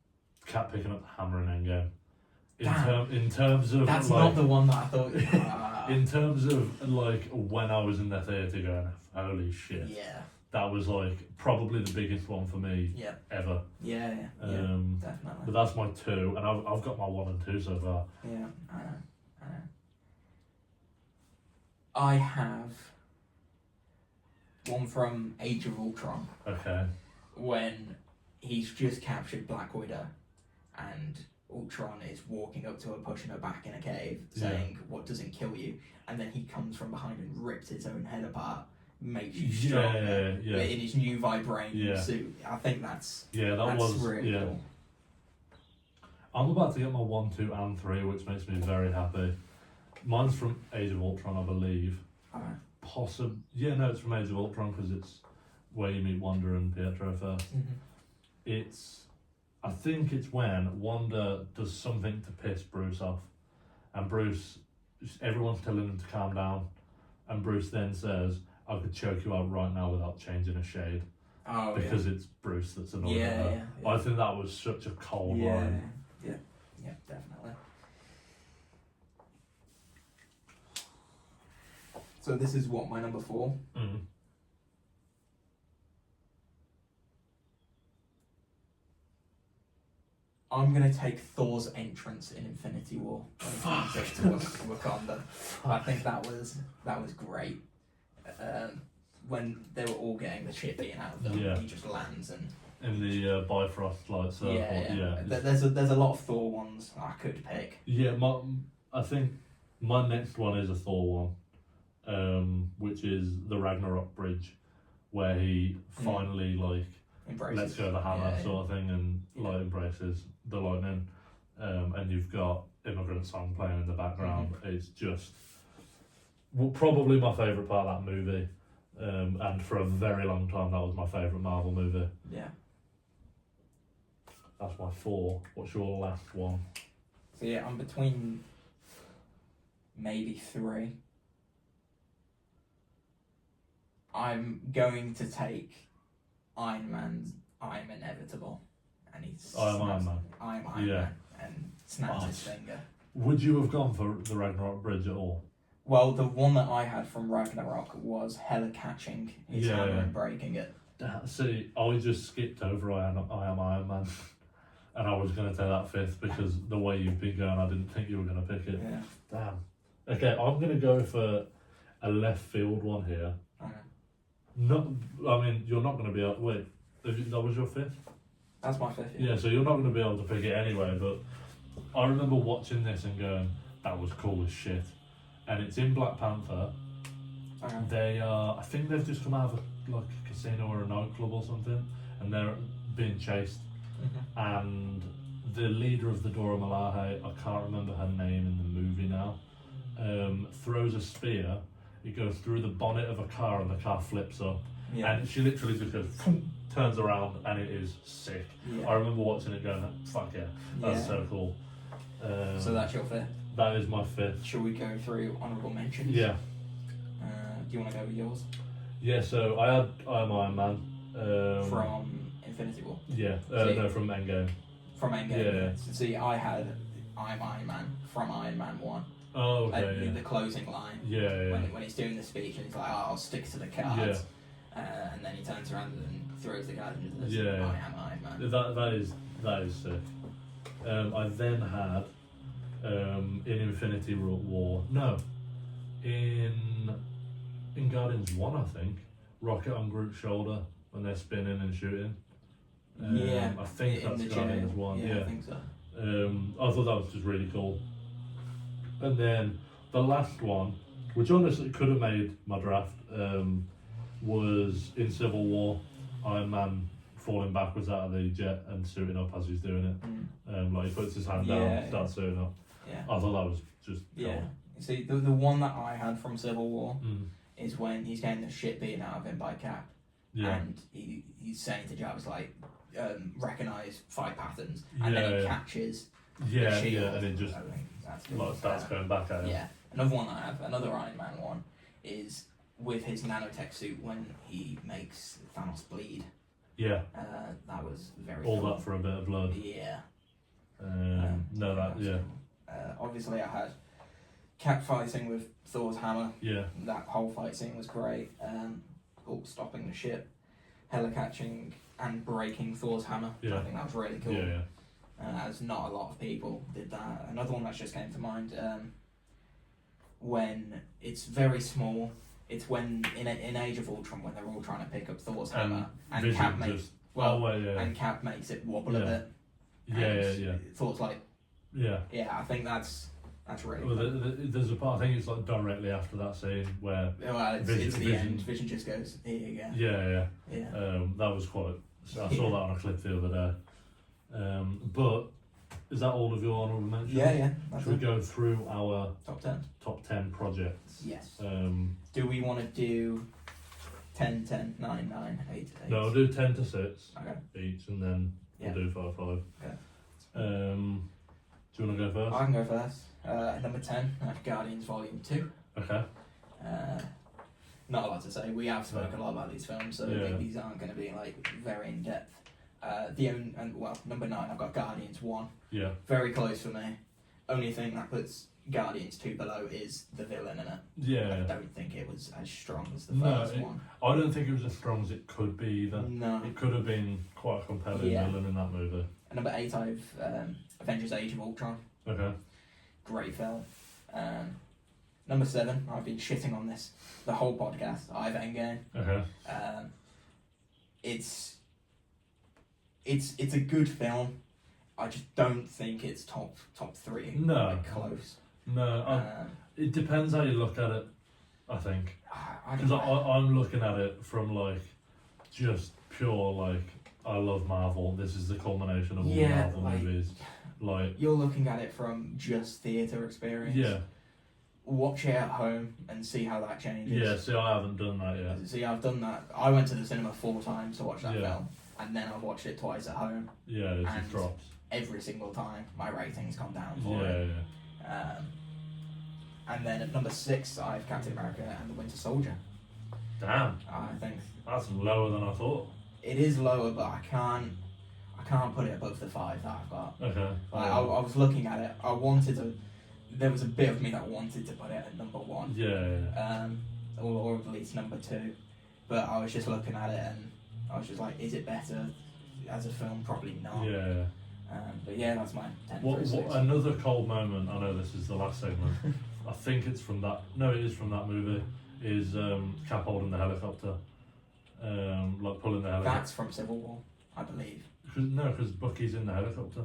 Cap picking up the hammer in Endgame. In terms of that's like, not the one that I thought. In terms of like when I was in the theatre going, holy shit. That was like probably the biggest one for me ever. Definitely. But that's my 2, and I've got my 1 and 2 so far. Yeah, I know. I have one from Age of Ultron. Okay. When he's just captured Black Widow, and Ultron is walking up to her, pushing her back in a cave, saying, "What doesn't kill you?" And then he comes from behind and rips his own head apart, makes you stronger in his new vibranium suit. I think that's was really cool. I'm about to get my 1, 2, and 3, which makes me very happy. Mine's from Age of Ultron, I believe. It's from Age of Ultron because it's where you meet Wanda and Pietro first. I think it's when Wanda does something to piss Bruce off, and everyone's telling him to calm down, and Bruce then says, "I could choke you out right now without changing a shade." Because it's Bruce that's annoyed at her. I think that was such a cold line. Yeah, definitely. So this is my number 4. I'm gonna take Thor's entrance in Infinity War when he comes up to Wakanda. I think that was great. When they were all getting the shit beaten out of them, he just lands and in the Bifrost like circle. There's a lot of Thor ones I could pick. I think my next one is a Thor one, which is the Ragnarok bridge, where he finally embraces. Lets go of the hammer sort of thing and embraces the lightning, and you've got Immigrant Song playing in the background. It's just probably my favourite part of that movie, and for a very long time that was my favourite Marvel movie. That's my 4. What's your last one? So I'm between maybe 3. I'm going to take Iron Man's "I'm inevitable," and he's Iron Man. I'm Iron Man, and snaps his finger. Would you have gone for the Ragnarok bridge at all? Well, the one that I had from Ragnarok was Hela catching his hammer and breaking it. See, I just skipped over I am Iron Man, and I was going to take that 5th because the way you've been going, I didn't think you were going to pick it. Damn. Okay, I'm going to go for a left field one here. You're not going to be able. Wait, that was your 5th? That's my 5th. Yeah, so you're not going to be able to pick it anyway. But I remember watching this and going, "That was cool as shit." And it's in Black Panther. They are. I think they've just come out of a casino or a nightclub or something, and they're being chased. And the leader of the Dora Milaje, I can't remember her name in the movie now, throws a spear. It goes through the bonnet of a car and the car flips up. And she literally just goes, turns around, and it is sick. I remember watching it going, "Fuck yeah, that's so cool." So that's your 5th? That is my 5th. Shall we go through honourable mentions? Yeah. Do you want to go with yours? Yeah, so I had Iron Man. From Infinity War? Yeah, no, from Endgame. From Endgame? Yeah. So, see, I had I'm Iron Man from Iron Man 1. Oh, okay, the closing line. Yeah. When he's doing the speech and he's like, "I'll stick to the cards." and then he turns around and throws the guy into the Yeah. I am Iron Man. That is sick. I then had in Infinity War, no, in Guardians 1, I think, rocket on Groot's shoulder when they're spinning and shooting. Yeah, I think in that's the Guardians jail. 1. Yeah, Yeah. I think so. I thought that was just really cool. And then the last one, which honestly could have made my draft, was in Civil War, Iron Man falling backwards out of the jet and suiting up as he's doing it. Like he puts his hand down, starts suiting up. Yeah. I thought that was just cool. Yeah. See, the one that I had from Civil War Mm. is when he's getting the shit beaten out of him by Cap, Yeah. and he's saying to Jarvis like, recognize fight patterns, and then he Yeah. catches Yeah, the shield. yeah, and it just I think that's good. like starts going back at him. Yeah. Another one I have, another Iron Man one, is with his nanotech suit when he makes Thanos bleed. Yeah. That was very All cool. that for a bit of blood. Yeah. No, that was yeah, cool. Obviously, I had Cap fighting with Thor's hammer. yeah, That whole fight scene was great. Hulk stopping the ship, Hela catching and breaking Thor's hammer. Yeah. I think that was really cool. yeah, As not a lot of people did that. Another one that just came to mind, when it's very small. It's when in Age of Ultron when they're all trying to pick up Thor's hammer and Vision Cap makes just yeah, and Cap makes it wobble a Yeah. bit. yeah. Thor's like, Yeah. yeah, I think that's really Well, cool. there's a part. I think it's like directly after that scene where. Well, it's the Vision- end. Vision just goes, here you go. Yeah. Yeah. That was quite. I saw that on a clip the other day. But is that all of your honourable mentions? Yeah. That's Should we it. go through our Top 10. top 10 projects? Yes. Um, Do we want to do 10, 10, 9, 9, 8, 8? no, I'll do 10 to 6 Okay. each, and then Yeah. we'll do 5, 5. Okay. Do you want to go first? I can go first. Number 10, I have Guardians Volume 2. Okay. Not a lot to say. We have spoken a lot about these films, so Yeah. these aren't going to be like very in depth. Number 9, I've got Guardians 1. Yeah. Very close for me. Only thing that puts Guardians 2 below is the villain in it. I Yeah. don't think it was as strong as the No, first one. I don't think it was as strong as it could be either. No. It could have been quite a compelling Yeah. villain in that movie. And number 8, I've Avengers Age of Ultron. Okay. Great film. Number 7, I've been shitting on this the whole podcast. I have Endgame. Okay. It's a good film. I just don't think it's top 3. No. Like close. No, it depends how you look at it, I think. I don't Because know. I'm looking at it from like just pure like I love Marvel. This is the culmination of all Yeah, Marvel like- movies. Like You're looking at it from just theatre experience. yeah, Watch it at home and see how that changes. yeah. See, I haven't done that yet. See, I've done that. I went to the cinema 4 times to watch that Yeah. film, and then I've watched it twice at home. Yeah, it And just drops. Every single time, my rating's gone down for it. Yeah. And then at number 6, I have Captain America and the Winter Soldier. Damn, I think that's lower than I thought. it is lower, but I can't put it above the 5 that I've got. Okay. Like, I was looking at it. There was a bit of me that wanted to put it at number 1. Yeah. Or at least number 2. But I was just looking at it and I was just like, is it better as a film? Probably not. Yeah. But yeah, that's my 10 What through 6. another cold moment? I know this is the last segment. I think it's from that. No, it is from that movie. Is Cap holding the helicopter, like pulling the helicopter? That's from Civil War, I believe. Because Bucky's in the helicopter.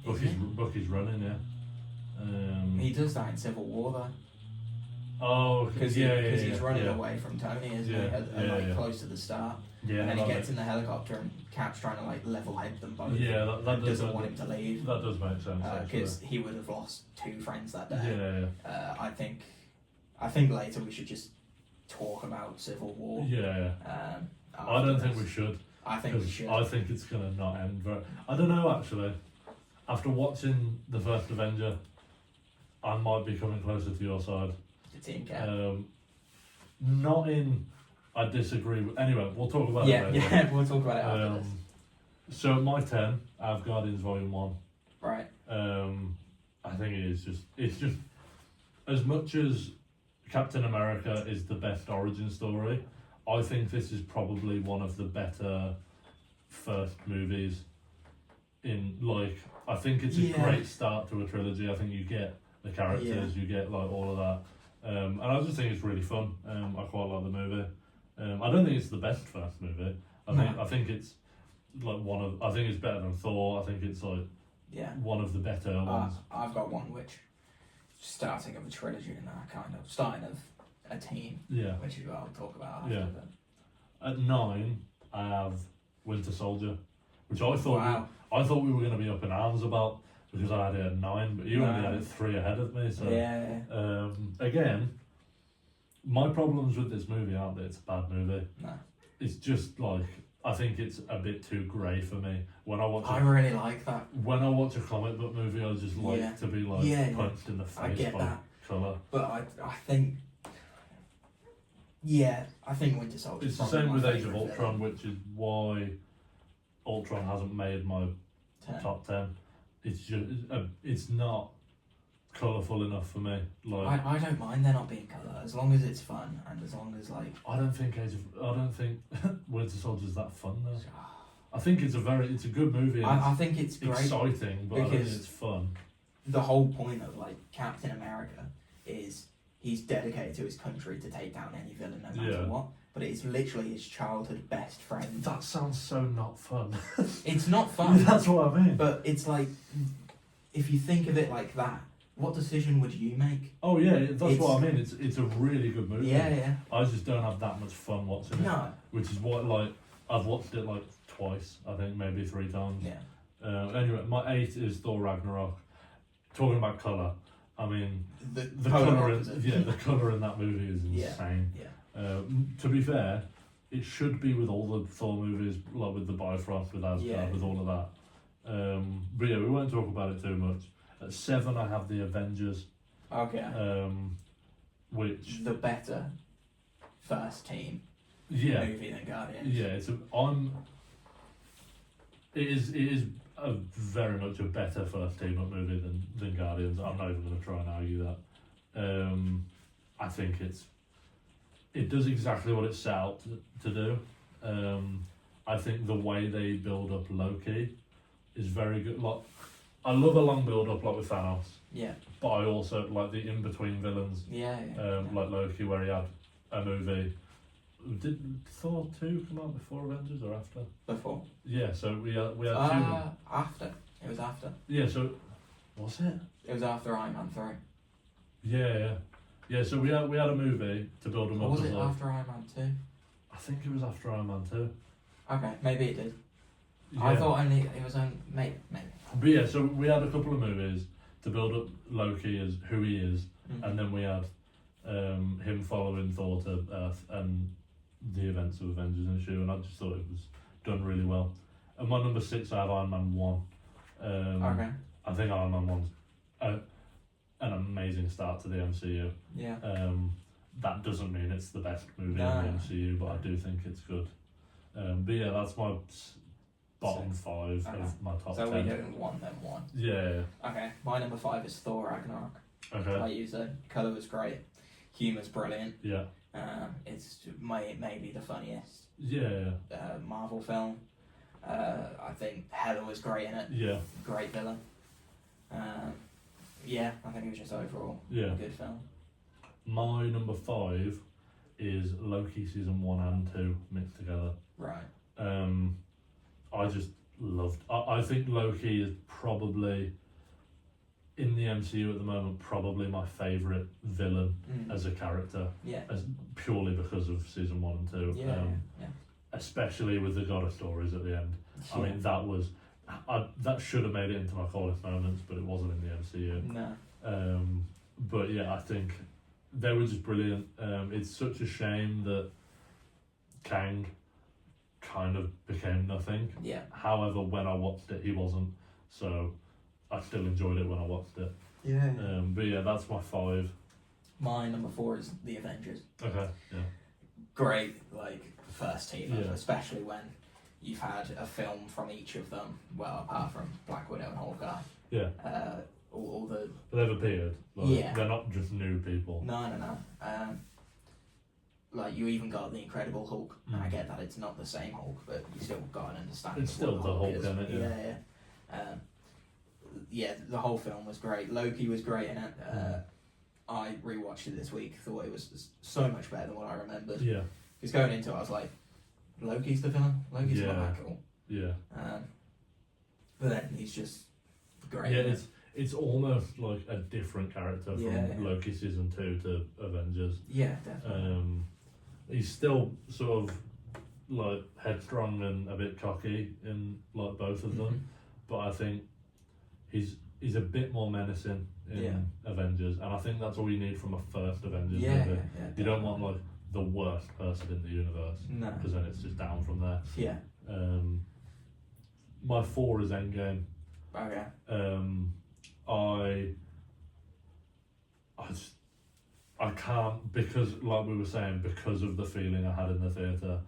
Is he? Bucky's running, yeah. He does that in Civil War though. Oh, Because he's running away from Tony, isn't he? Yeah, And yeah. close to the start. Yeah, And then he that gets in the helicopter and Cap's trying to like level head them both. Yeah, that And does doesn't want him to leave. that does make sense. Actually. Because he would have lost 2 friends that day. Yeah, I think later we should just talk about Civil War. yeah. I after don't think this. we should. I think we 'cause should. I think it's gonna not end very. I don't know actually. After watching the first Avenger, I might be coming closer to your side. The team Cap. Not in. I disagree. Anyway, we'll talk about it Yeah, later. yeah, we'll talk about it after this. So at my 10, I have Guardians Volume 1. Right. I think it's just as much as Captain America is the best origin story, I think this is probably one of the better first movies. I think it's a Yeah. great start to a trilogy. I think you get the characters, you get like all of that, and I just think it's really fun. I quite like the movie. I don't think it's the best first movie. I think it's like I think it's better than Thor. I think it's like one of the better ones. I've got one which starting of a trilogy and that kind of starting of a team, Yeah. which is what I'll talk about after. Yeah. But At 9, I have Winter Soldier, which I thought wow. I thought we were going to be up in arms about because I had it at 9, but you only No. had it 3 ahead of me. So Yeah. again, my problems with this movie aren't that it's a bad movie. No. It's just like I think it's a bit too grey for me. When I watch I really like that. a comic book movie, I just like Yeah. to be like Yeah, yeah. punched in the I face get by that. colour. But I think. Yeah, I think Winter Soldier. It's the same with Age of Ultron, which is why Ultron hasn't made my top 10. It's just it's not colourful enough for me. Like I don't mind there not being colour as long as it's fun and as long as like. I don't think Winter Soldier's that fun though. I think it's a good movie. And I think it's great. exciting, but I don't think because it's fun. The whole point of like Captain America is he's dedicated to his country to take down any villain no matter Yeah. what. But it's literally his childhood best friend. That sounds so not fun. It's not fun. That's what I mean. But it's like, if you think of it like that, what decision would you make? Oh yeah, that's what I mean. It's a really good movie. Yeah. I just don't have that much fun watching it. No. Which is what I've watched it like twice, I think maybe 3 times. Yeah. Anyway, my 8 is Thor Ragnarok. Talking about colour, I mean the polar colour opposite. the colour in that movie is insane. Yeah. To be fair, it should be with all the Thor movies, like with the Bifrost, with Asgard, Yeah. with all of that. But yeah, we won't talk about it too much. At 7, I have the Avengers, Okay. which The better first team yeah, movie than Guardians. yeah, it is a very much a better first team up movie than Guardians. I'm not even going to try and argue that. I think it does exactly what it set out to do. I think the way they build up Loki is very good. Like, I love a long build up like with Thanos, Yeah. but I also like the in between villains, Yeah. like Loki, where he had a movie. Did Thor 2 come out before Avengers or after? Before. Yeah, so we had 2. After. It was after. Yeah, so was it? It was after Iron Man 3. Yeah. So we had a movie to build them Or up. was as it like, after Iron Man 2? I think it was after Iron Man 2. Okay, maybe it did. Yeah. I thought only it was on maybe. But yeah, so we had a couple of movies to build up Loki as who he is, and then we had him following Thor to Earth and the events of Avengers and and I just thought it was done really well. And my number 6, I have Iron Man 1. Okay. I think Iron Man 1's an amazing start to the MCU. Yeah. That doesn't mean it's the best movie No. in the MCU, but I do think it's good. But yeah, that's my bottom 5 Okay. of my top So 10. we're doing 1 then 1. Yeah. Okay. My number 5 is Thor Ragnarok. Okay. Like you said, colour was great, humour's brilliant. Yeah. It's maybe the funniest Yeah. Marvel film. I think Hela was great in it. Yeah. Great villain. Yeah, I think it was just overall Yeah. a good film. My number 5 is Loki season 1 and 2 mixed together. Right. I just loved. I think Loki is probably in the MCU at the moment probably my favourite villain as a character, Yeah. as purely because of season 1 and 2. Yeah. Especially with the God of Stories at the end. I mean, that should have made it into my coldest moments, but it wasn't in the MCU. No. But yeah, I think they were just brilliant. It's such a shame that Kang kind of became nothing. Yeah. However, when I watched it, he wasn't. So I still enjoyed it when I watched it. Yeah. But yeah, that's my 5. My number 4 is The Avengers. Okay. Yeah. Great, like first team, Yeah. especially when you've had a film from each of them. Well, apart from Black Widow and Hawkeye. Yeah. All the But they've appeared. Like, Yeah. They're not just new people. no. like you even got the Incredible Hulk, and I Mm. get that it's not the same Hulk, but you still got an understanding. It's of still what the Hulk, is. isn't it? Yeah. Yeah. Yeah, the whole film was great. Loki was great in it. I rewatched it this week. Thought it was so much better than what I remembered. Yeah. Because going into it, I was like, Loki's the villain. Loki's not Yeah. that cool. Yeah. But then he's just great. Yeah, in it. it's almost like a different character from Yeah. Loki season 2 to Avengers. Yeah, definitely. He's still sort of like headstrong and a bit cocky in like both of them, but I think he's a bit more menacing in Yeah. Avengers, and I think that's all you need from a first Avengers Yeah, movie. yeah. You don't want like the worst person in the universe, No. because then it's just down from there. Yeah. My 4 is Endgame. Okay. I can't, because like we were saying, because of the feeling I had in the theatre,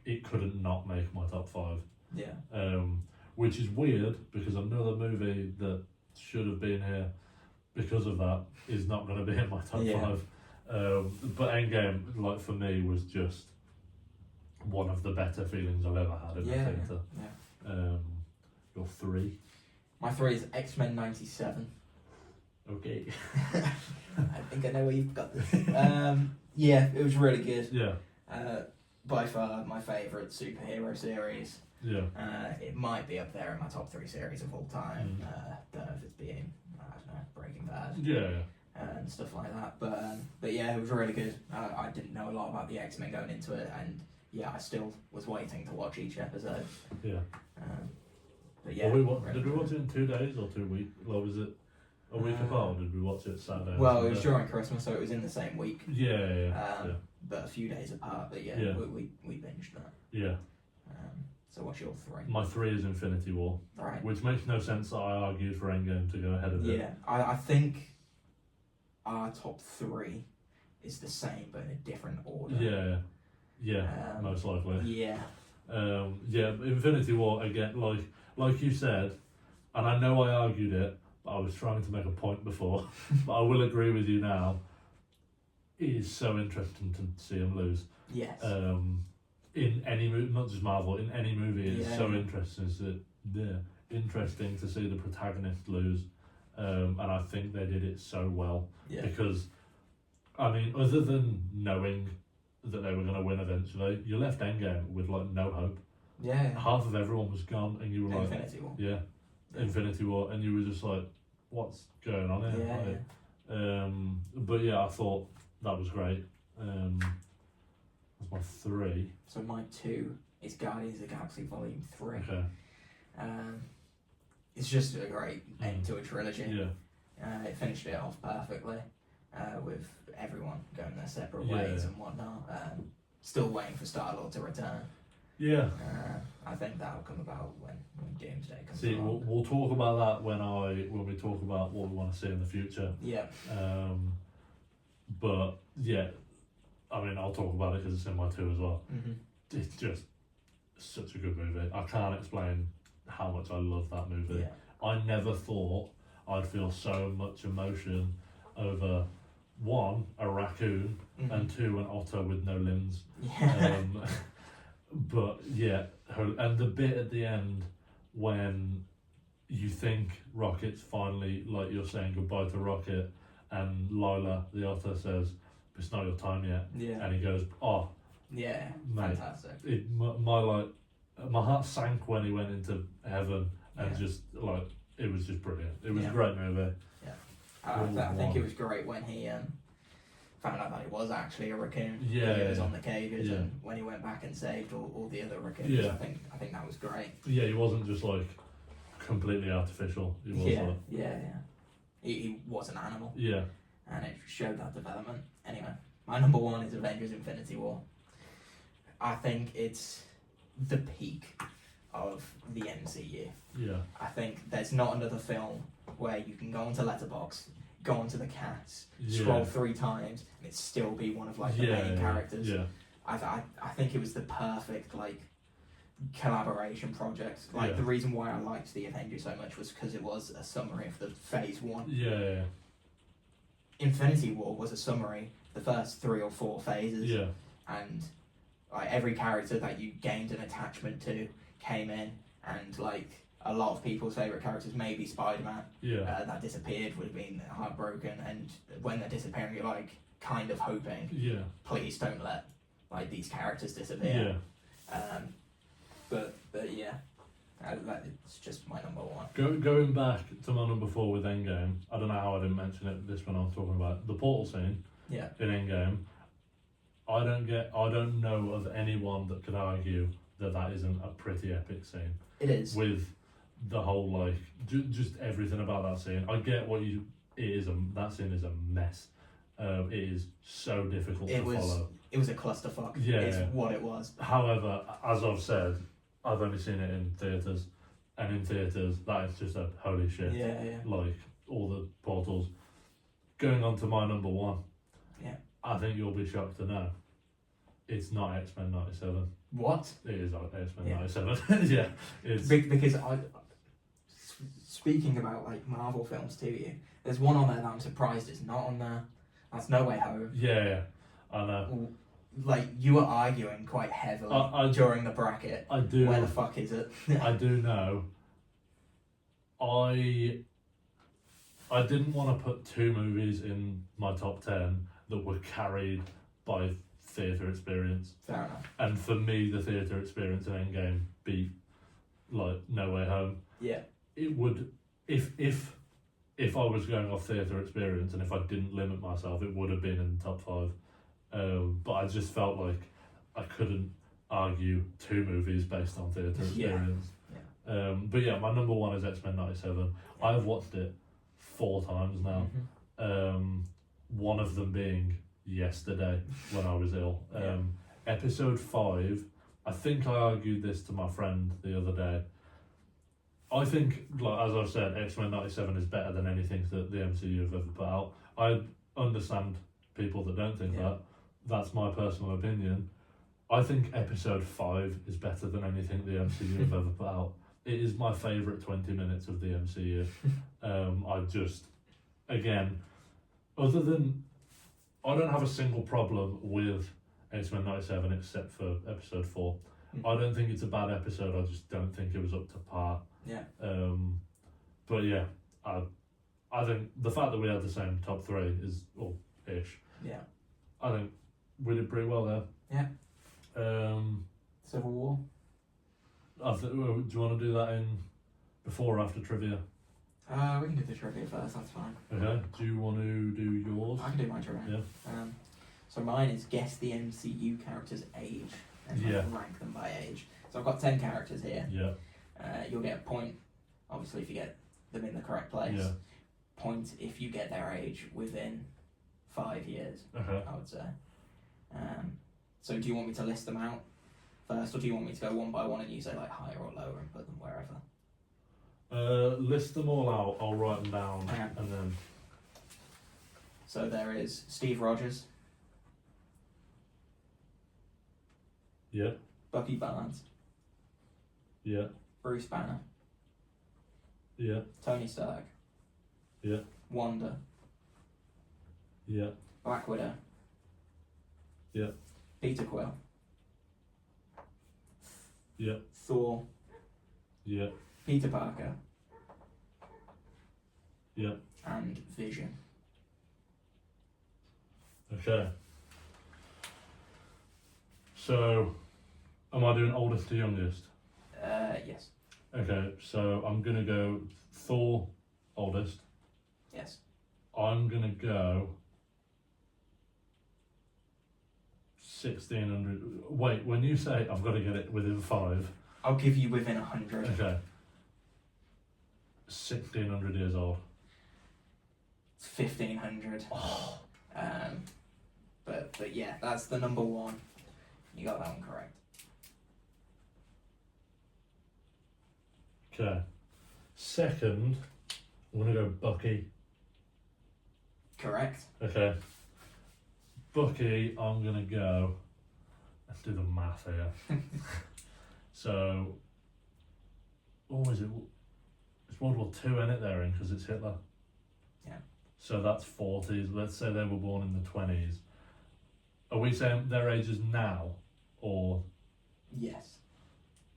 it couldn't not make my top 5. Yeah. Which is weird because another movie that should have been here because of that is not going to be in my top Yeah. 5. But Endgame, like for me, was just one of the better feelings I've ever had in the Yeah. theatre. Yeah. Your 3. My 3 is X-Men '97. Okay. I think I know where you've got this. Yeah, it was really good. Yeah. By far my favourite superhero series. Yeah. It might be up there in my top 3 series of all time. Mm. Don't know if it's being, I don't know, Breaking Bad Yeah. and stuff like that. But yeah, it was really good. I didn't know a lot about the X-Men going into it, and yeah, I still was waiting to watch each episode. Yeah. But yeah. Did we watch it in 2 days or 2 weeks? Or was it a week apart, or did we watch it Saturday? or Well, it was Sunday? during Christmas, so it was in the same week, Yeah. but a few days apart. But yeah, Yeah. we binged that. Yeah. So what's your 3? My 3 is Infinity War, Right. which makes no sense that I argued for Endgame to go ahead of it. Yeah, I think our top 3 is the same but in a different order. Yeah. Yeah. Most likely. Yeah. Yeah. Infinity War again, like you said, and I know I argued it, but I was trying to make a point before. But I will agree with you now. It is so interesting to see him lose. Yes. In any movie, not just Marvel, in any movie, it's Yeah. so interesting to see the protagonist lose, and I think they did it so well Yeah. because, I mean, other than knowing that they were going to win eventually, you left Endgame with like no hope. Yeah. Half of everyone was gone, and you were like, Infinity War. yeah, Infinity War, and you were just like, what's going on here? Yeah. Like, but yeah, I thought that was great. That's my 3. So my 2 is Guardians of the Galaxy Volume 3. Okay. It's just a great end to a trilogy. Yeah. It finished it off perfectly, with everyone going their separate Yeah. ways and whatnot. Still waiting for Star-Lord to return. Yeah. I think that'll come about when Doomsday comes See, along. we'll talk about that when we talk about what we want to see in the future. Yeah. But yeah, I mean, I'll talk about it because it's in my 2 as well. Mm-hmm. It's just such a good movie. I can't explain how much I love that movie. Yeah. I never thought I'd feel so much emotion over 1, a raccoon, Mhm. and 2, an otter with no limbs. Yeah. But yeah, and the bit at the end when you think Rocket's finally, like you're saying goodbye to Rocket, and Lila the otter says, "It's not your time yet," Yeah. and he goes, "Oh, Yeah. mate, Fantastic. my heart sank when he went into heaven, and Yeah. just like it was just brilliant. It was Yeah. a great movie. I think it was great when he found out that it was actually a raccoon. Yeah, He was yeah. on the cages, Yeah. and when he went back and saved all the other raccoons. Yeah. I think that was great. Yeah, he wasn't just like completely artificial. He was Yeah. like, Yeah. He was an animal, yeah, and it showed that development. Anyway, my number 1 is Avengers: Infinity War. I think it's the peak of the MCU. yeah, I think there's not another film where you can go onto Letterboxd, go onto the cast, yeah. scroll 3 times, and it still be one of like the yeah, main characters. Yeah, I think it was the perfect like collaboration project. Like Yeah. the reason why I liked the Avengers so much was because it was a summary of the Phase 1. yeah, Infinity War was a summary, the first 3 or 4 phases. yeah, and like every character that you gained an attachment to came in, and like a lot of people's favourite characters, maybe Spider-Man, that disappeared, would have been heartbroken, and when they're disappearing, you're like kind of hoping, please don't let like these characters disappear. But yeah, it's just my number one. Going back to my number 4 with Endgame, I don't know how I didn't mention it this when I was talking about the portal scene. In Endgame, I don't know of anyone that could argue that isn't a pretty epic scene. It is. With the whole like just everything about that scene. I get that scene is a mess. It is so difficult to follow. It was a clusterfuck. Yeah, it's what it was. However, as I've said, I've only seen it in theatres, and in theatres that is just a holy shit. Like all the portals. Going on to my number 1. I think you'll be shocked to know it's not X-Men 97. What? It is X-Men 97. Yeah, it's because speaking about like Marvel films to you, there's one on there that I'm surprised it's not on there. That's No Way Home. Yeah, I know. Like you were arguing quite heavily during the bracket. I do. Where the fuck is it? I do know. I didn't want to put 2 movies in my top 10 that were carried by theatre experience. Fair enough. And for me, the theatre experience in Endgame beat like No Way Home. Yeah. It would, if I was going off theatre experience and if I didn't limit myself, it would have been in the top 5. But I just felt like I couldn't argue 2 movies based on theatre experience. But yeah, my number 1 is X-Men 97. I've watched it 4 times now. One of them being yesterday when I was ill. Episode 5, I think I argued this to my friend the other day. I think, like as I've said, X-Men 97 is better than anything that the MCU have ever put out. I understand people that don't think that. That's my personal opinion. I think episode 5 is better than anything the MCU have ever put out. It is my favourite 20 minutes of the MCU. I just, again, other than, I don't have a single problem with X-Men 97 except for episode 4. I don't think it's a bad episode, I just don't think it was up to par. But yeah, I think the fact that we had the same top 3 is, or ish. I think we did pretty well there. Civil War. Do you want to do that in before or after trivia? We can do the trivia first, that's fine. Okay, do you want to do yours? I can do my trivia. So mine is guess the MCU character's age and rank them by age. So I've got 10 characters here. You'll get a point, obviously, if you get them in the correct place. Point if you get their age within 5 years, I would say. So do you want me to list them out first, or do you want me to go one by one and you say like higher or lower and put them wherever? List them all out, I'll write them down, and then... So there is Steve Rogers. Bucky Barnes. Bruce Banner. Tony Stark. Wanda. Black Widow. Peter Quill. Thor. Peter Parker. And Vision. Okay. So, am I doing oldest to youngest? Yes. Okay, so I'm gonna go Thor, oldest. Yes. I'm gonna go 1600. Wait, when you say I've got to get it within 5, I'll give you within 100. Okay. 1600 years old. It's 1500. But yeah, that's the number 1. You got that one correct. Okay. Second, I'm gonna go Bucky. Correct. Okay. Bucky, I'm gonna go. Let's do the math here. So, is it? It's World War II, isn't it? They're in because it's Hitler. Yeah. So that's 40s. Let's say they were born in the 20s. Are we saying their ages now or Yes.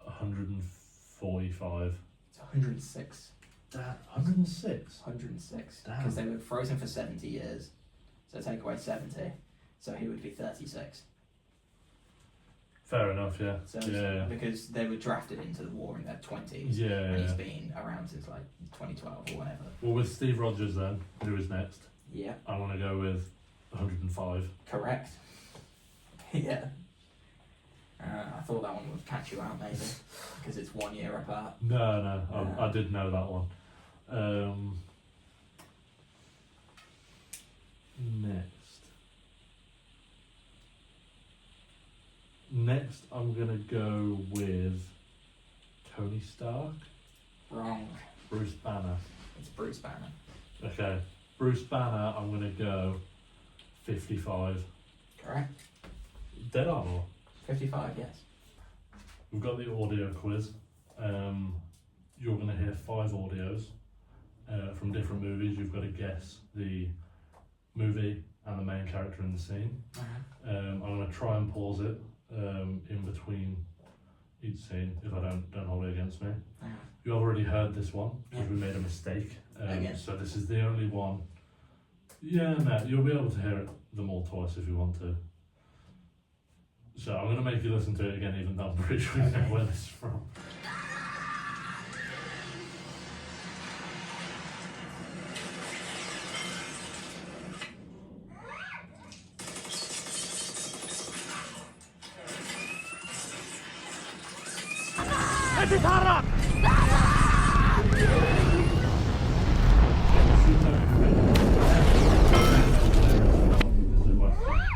145? It's 106. 106? 106. Damn. Because they were frozen for 70 years. So take away 70. So he would be 36. Fair enough, yeah. So Yeah. because they were drafted into the war in their 20s. Yeah. And he's been around since like 2012 or whatever. Well, with Steve Rogers then, who is next, Yeah. I want to go with 105. Correct. Yeah. I thought that one would catch you out maybe. Because it's 1 year apart. No, I did know that one. Next, I'm gonna go with Tony Stark. Wrong. Bruce Banner. It's Bruce Banner. Okay, Bruce Banner. I'm gonna go 55. Correct. Dead on or? 55, yes. We've got the audio quiz. You're gonna hear 5 audios from different movies. You've got to guess the movie and the main character in the scene. I'm gonna try and pause it in between each scene if I don't hold it against me. You have already heard this one because we made a mistake. Again. So this is the only one. Yeah, no, you'll be able to hear them all twice if you want to. So I'm gonna make you listen to it again, even though I'm pretty sure you know where this is from.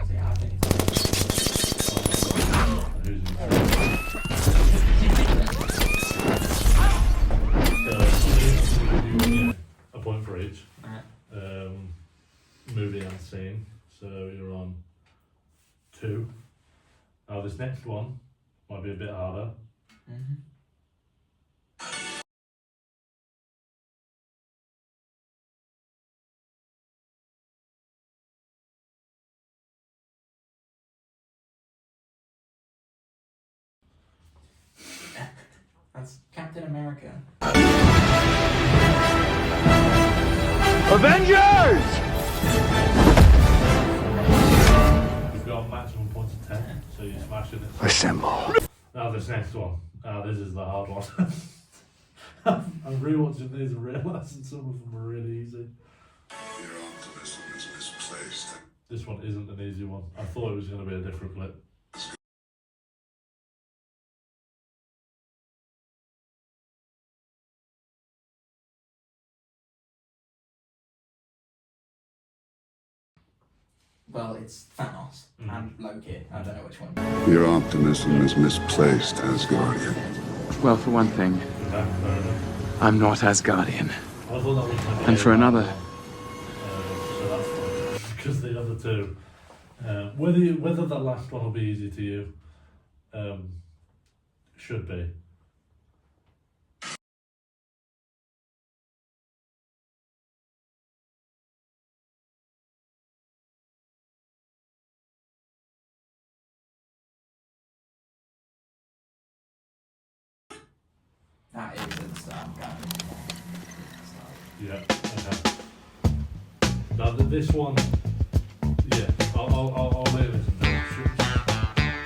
See, I think A point for each Alright. movie and scene. So you're on 2. Now this next one might be a bit harder. Mm-hmm. That's Captain America. Avengers! You've got a maximum points of 10, so you're smashing it. Assemble. Now this next one. This is the hard one. I'm rewatching these and realising some of them are really easy. Your optimism is misplaced. This one isn't an easy one. I thought it was going to be a different clip. Well, it's Thanos and Loki. I don't know which one. Your optimism is misplaced, Asgardian. Well, for one thing, Okay, fair enough. I'm not Asgardian. I thought that was going to And for another, so that's fine. Because the other two, whether the last one will be easy to you, should be. That is at the start. Yeah. Okay. Now this one, yeah, I'll make this a bit.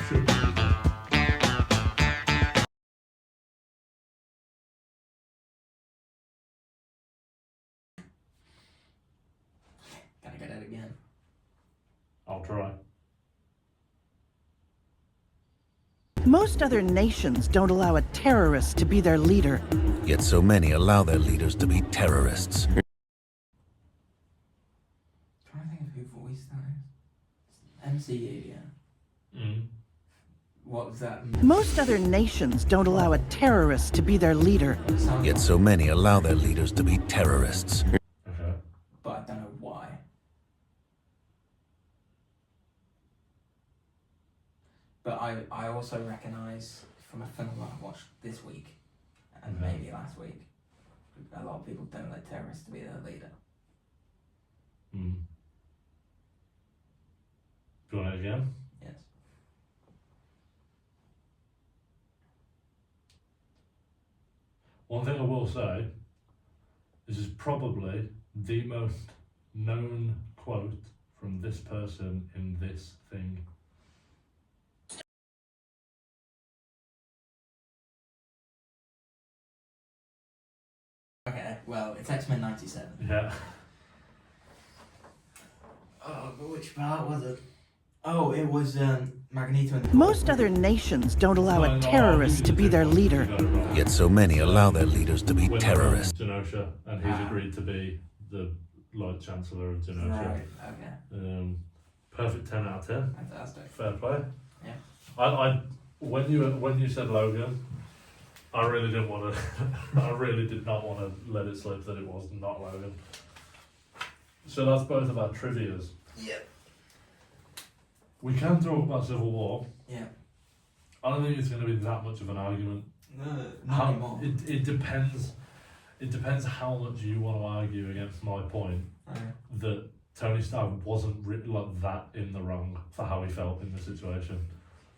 Should be easy. Gotta get it again. I'll try. Most other nations don't allow a terrorist to be their leader. Yet so many allow their leaders to be terrorists. I'm trying to think of who voiced that is. MCU, yeah. What was that? Most other nations don't allow a terrorist to be their leader. Sounds Yet like- so many allow their leaders to be terrorists. Okay. but I don't know why. But I also recognise from a film that I watched this week and Mhm. maybe last week, a lot of people don't like terrorists to be their leader. Do you want it again? Yes. One thing I will say, this is probably the most known quote from this person in this thing. Okay, well, it's X-Men 97. Yeah. Oh, but which part was it? Oh, it was Magneto and the Most other nations don't allow a terrorist to be their leader. Yet so many allow their leaders to be With terrorists. Genosha, and he's agreed to be the Lord Chancellor of Genosha. Right, okay. Perfect 10 out of 10. Fantastic. Fair play. Yeah. I when you said Logan, I really didn't want to. I really did not want to let it slip that it was not Logan. So that's both of our trivias. Yep. We can talk about Civil War. Yeah. I don't think it's going to be that much of an argument. No, not anymore. It depends. It depends how much you want to argue against my point that Tony Stark wasn't like that in the wrong for how he felt in the situation.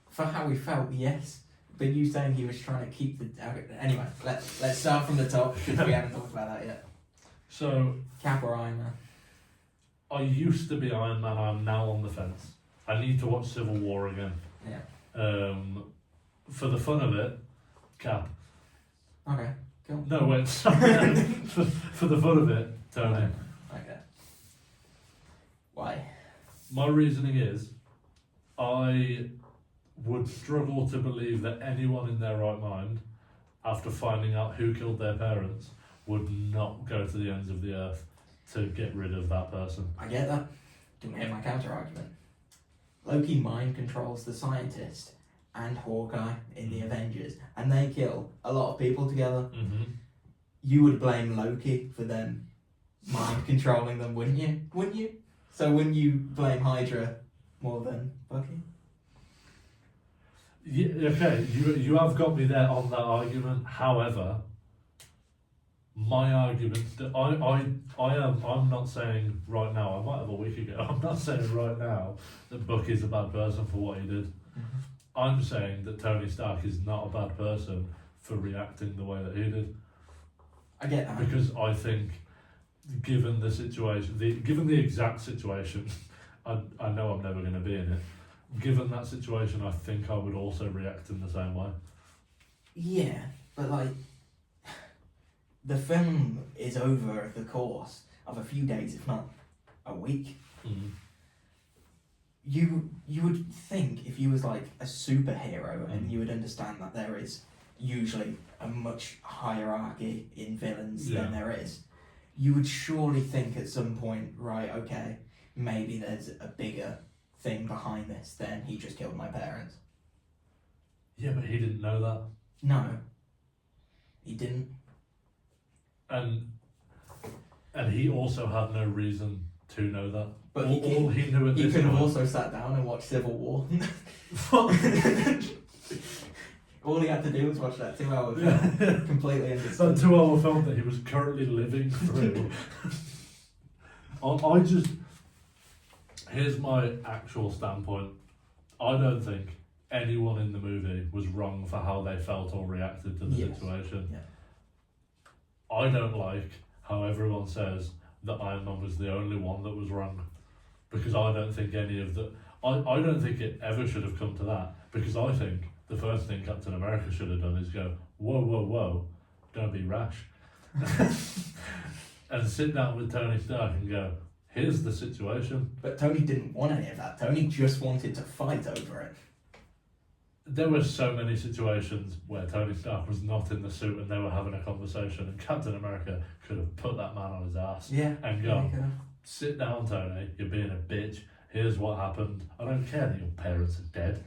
For how he felt, yes. But you saying he was trying to keep the... Anyway, let's start from the top, because we haven't talked about that yet. So, Cap or Iron Man? I used to be Iron Man, I'm now on the fence. I need to watch Civil War again. Yeah. For the fun of it, Cap. Okay, cool. No, wait, sorry. for the fun of it, Tony. Okay. Why? My reasoning is, I would struggle to believe that anyone in their right mind, after finding out who killed their parents, would not go to the ends of the earth to get rid of that person. I get that. Do you hear my counter argument? Loki mind controls the scientist and Hawkeye in the Avengers, and they kill a lot of people together. Mm-hmm. You would blame Loki for them mind controlling them, wouldn't you? Wouldn't you? So wouldn't you blame Hydra more than Bucky? Yeah, okay, you have got me there on that argument. However, my argument that I'm not saying right now, I might have a week ago, I'm not saying right now that Bucky's a bad person for what he did. Mm-hmm. I'm saying that Tony Stark is not a bad person for reacting the way that he did. I get that. Because I think, given the situation, given the exact situation, I know I'm never going to be in it. Given that situation, I think I would also react in the same way. Yeah, but like, the film is over the course of a few days, if not a week. Mm-hmm. You would think if you was like a superhero and you would understand that there is usually a much hierarchy in villains than there is, you would surely think at some point, right, okay, maybe there's a bigger thing behind this than he just killed my parents. Yeah, but he didn't know that. No, he didn't. And he also had no reason to know that. But all he knew at he this could have point. also sat down and watched Civil War. All he had to do was watch that 2 hour film. Completely understood. That 2 hour film that he was currently living through. Here's my actual standpoint. I don't think anyone in the movie was wrong for how they felt or reacted to the situation. Yeah. I don't like how everyone says that Iron Man was the only one that was wrong. Because I don't think any of the... I don't think it ever should have come to that. Because I think the first thing Captain America should have done is go, whoa, whoa, whoa, don't be rash. And sit down with Tony Stark and go, here's the situation. But Tony didn't want any of that. Tony just wanted to fight over it. There were so many situations where Tony Stark was not in the suit and they were having a conversation, and Captain America could have put that man on his ass and gone, sit down, Tony, you're being a bitch. Here's what happened. I don't care that your parents are dead.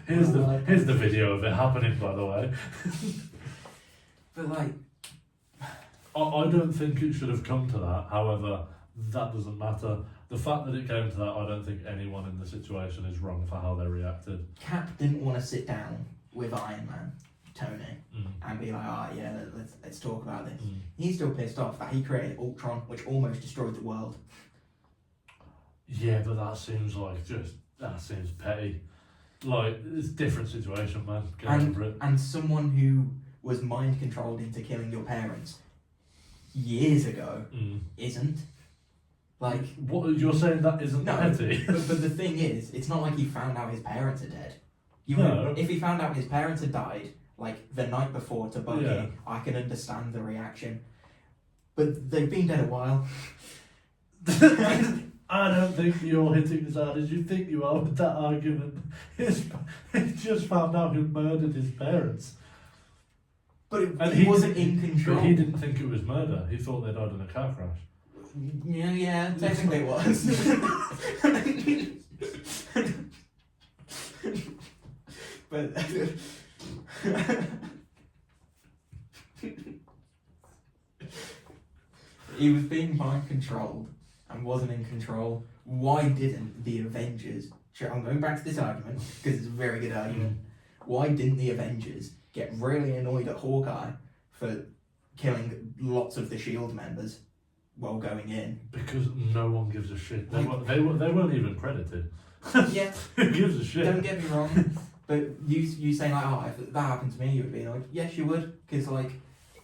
here's the video of it happening, by the way. But like, I don't think it should have come to that. However, that doesn't matter. The fact that it came to that, I don't think anyone in the situation is wrong for how they reacted. Cap didn't want to sit down with Iron Man, Tony, and be like, oh yeah, let's talk about this. He's still pissed off that he created Ultron, which almost destroyed the world. Yeah, but that seems petty. Like, it's a different situation, man. Get over it. And someone who was mind controlled into killing your parents years ago isn't. Like, what you're saying that isn't no, petty? but the thing is, it's not like he found out his parents are dead. No. If he found out his parents had died, like the night before to Bucky, Yeah. I can understand the reaction. But they've been dead a while. I don't think you're hitting as hard as you think you are with that argument. He just found out who murdered his parents. But And he wasn't in control. But he didn't think it was murder. He thought they died in a car crash. Yeah, technically it was. But he was being mind controlled and wasn't in control. Why didn't the Avengers? I'm going back to this argument because it's a very good argument. Why didn't the Avengers get really annoyed at Hawkeye for killing lots of the Shield members while going in? Because no one gives a shit. They Like- weren't even credited. Yeah, Who gives a shit? don't get me wrong, but you say like, oh, if that happened to me, you would be annoyed. Yes, you would, because like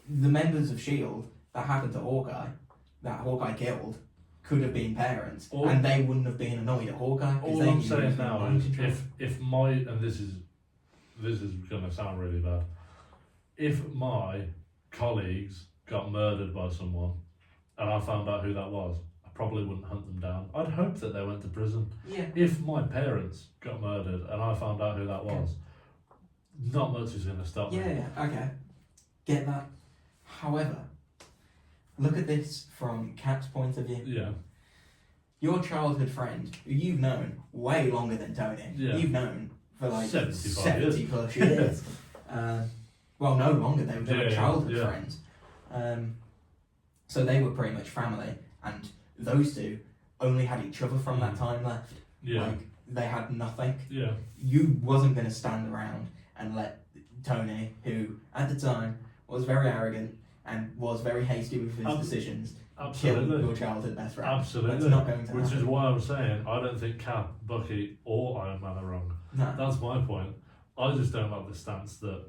the members of Shield that happened to Hawkeye, that Hawkeye killed, could have been parents, All- and they wouldn't have been annoyed at Hawkeye. 'cause All they I'm knew he was saying being now mind is controlled. if my, and this is gonna sound really bad, if my colleagues got murdered by someone and I found out who that was, I probably wouldn't hunt them down. I'd hope that they went to prison. Yeah. If my parents got murdered and I found out who that was, not much is gonna stop me. Yeah, okay. Get that. However, look at this from Cap's point of view. Yeah. Your childhood friend, who you've known way longer than Tony, Yeah. you've known for like 75 70 years. plus years. Well, no longer, they were Yeah, childhood yeah. friends. So they were pretty much family, and those two only had each other from that time left. Yeah. Like, they had nothing. Yeah. You wasn't going to stand around and let Tony, who at the time was very arrogant and was very hasty with his decisions, kill Absolutely. your childhood best friend. Absolutely. That's not going to Which happen. is why I'm saying I don't think Cap, Bucky, or Iron Man are wrong. No. That's my point. I just don't like the stance that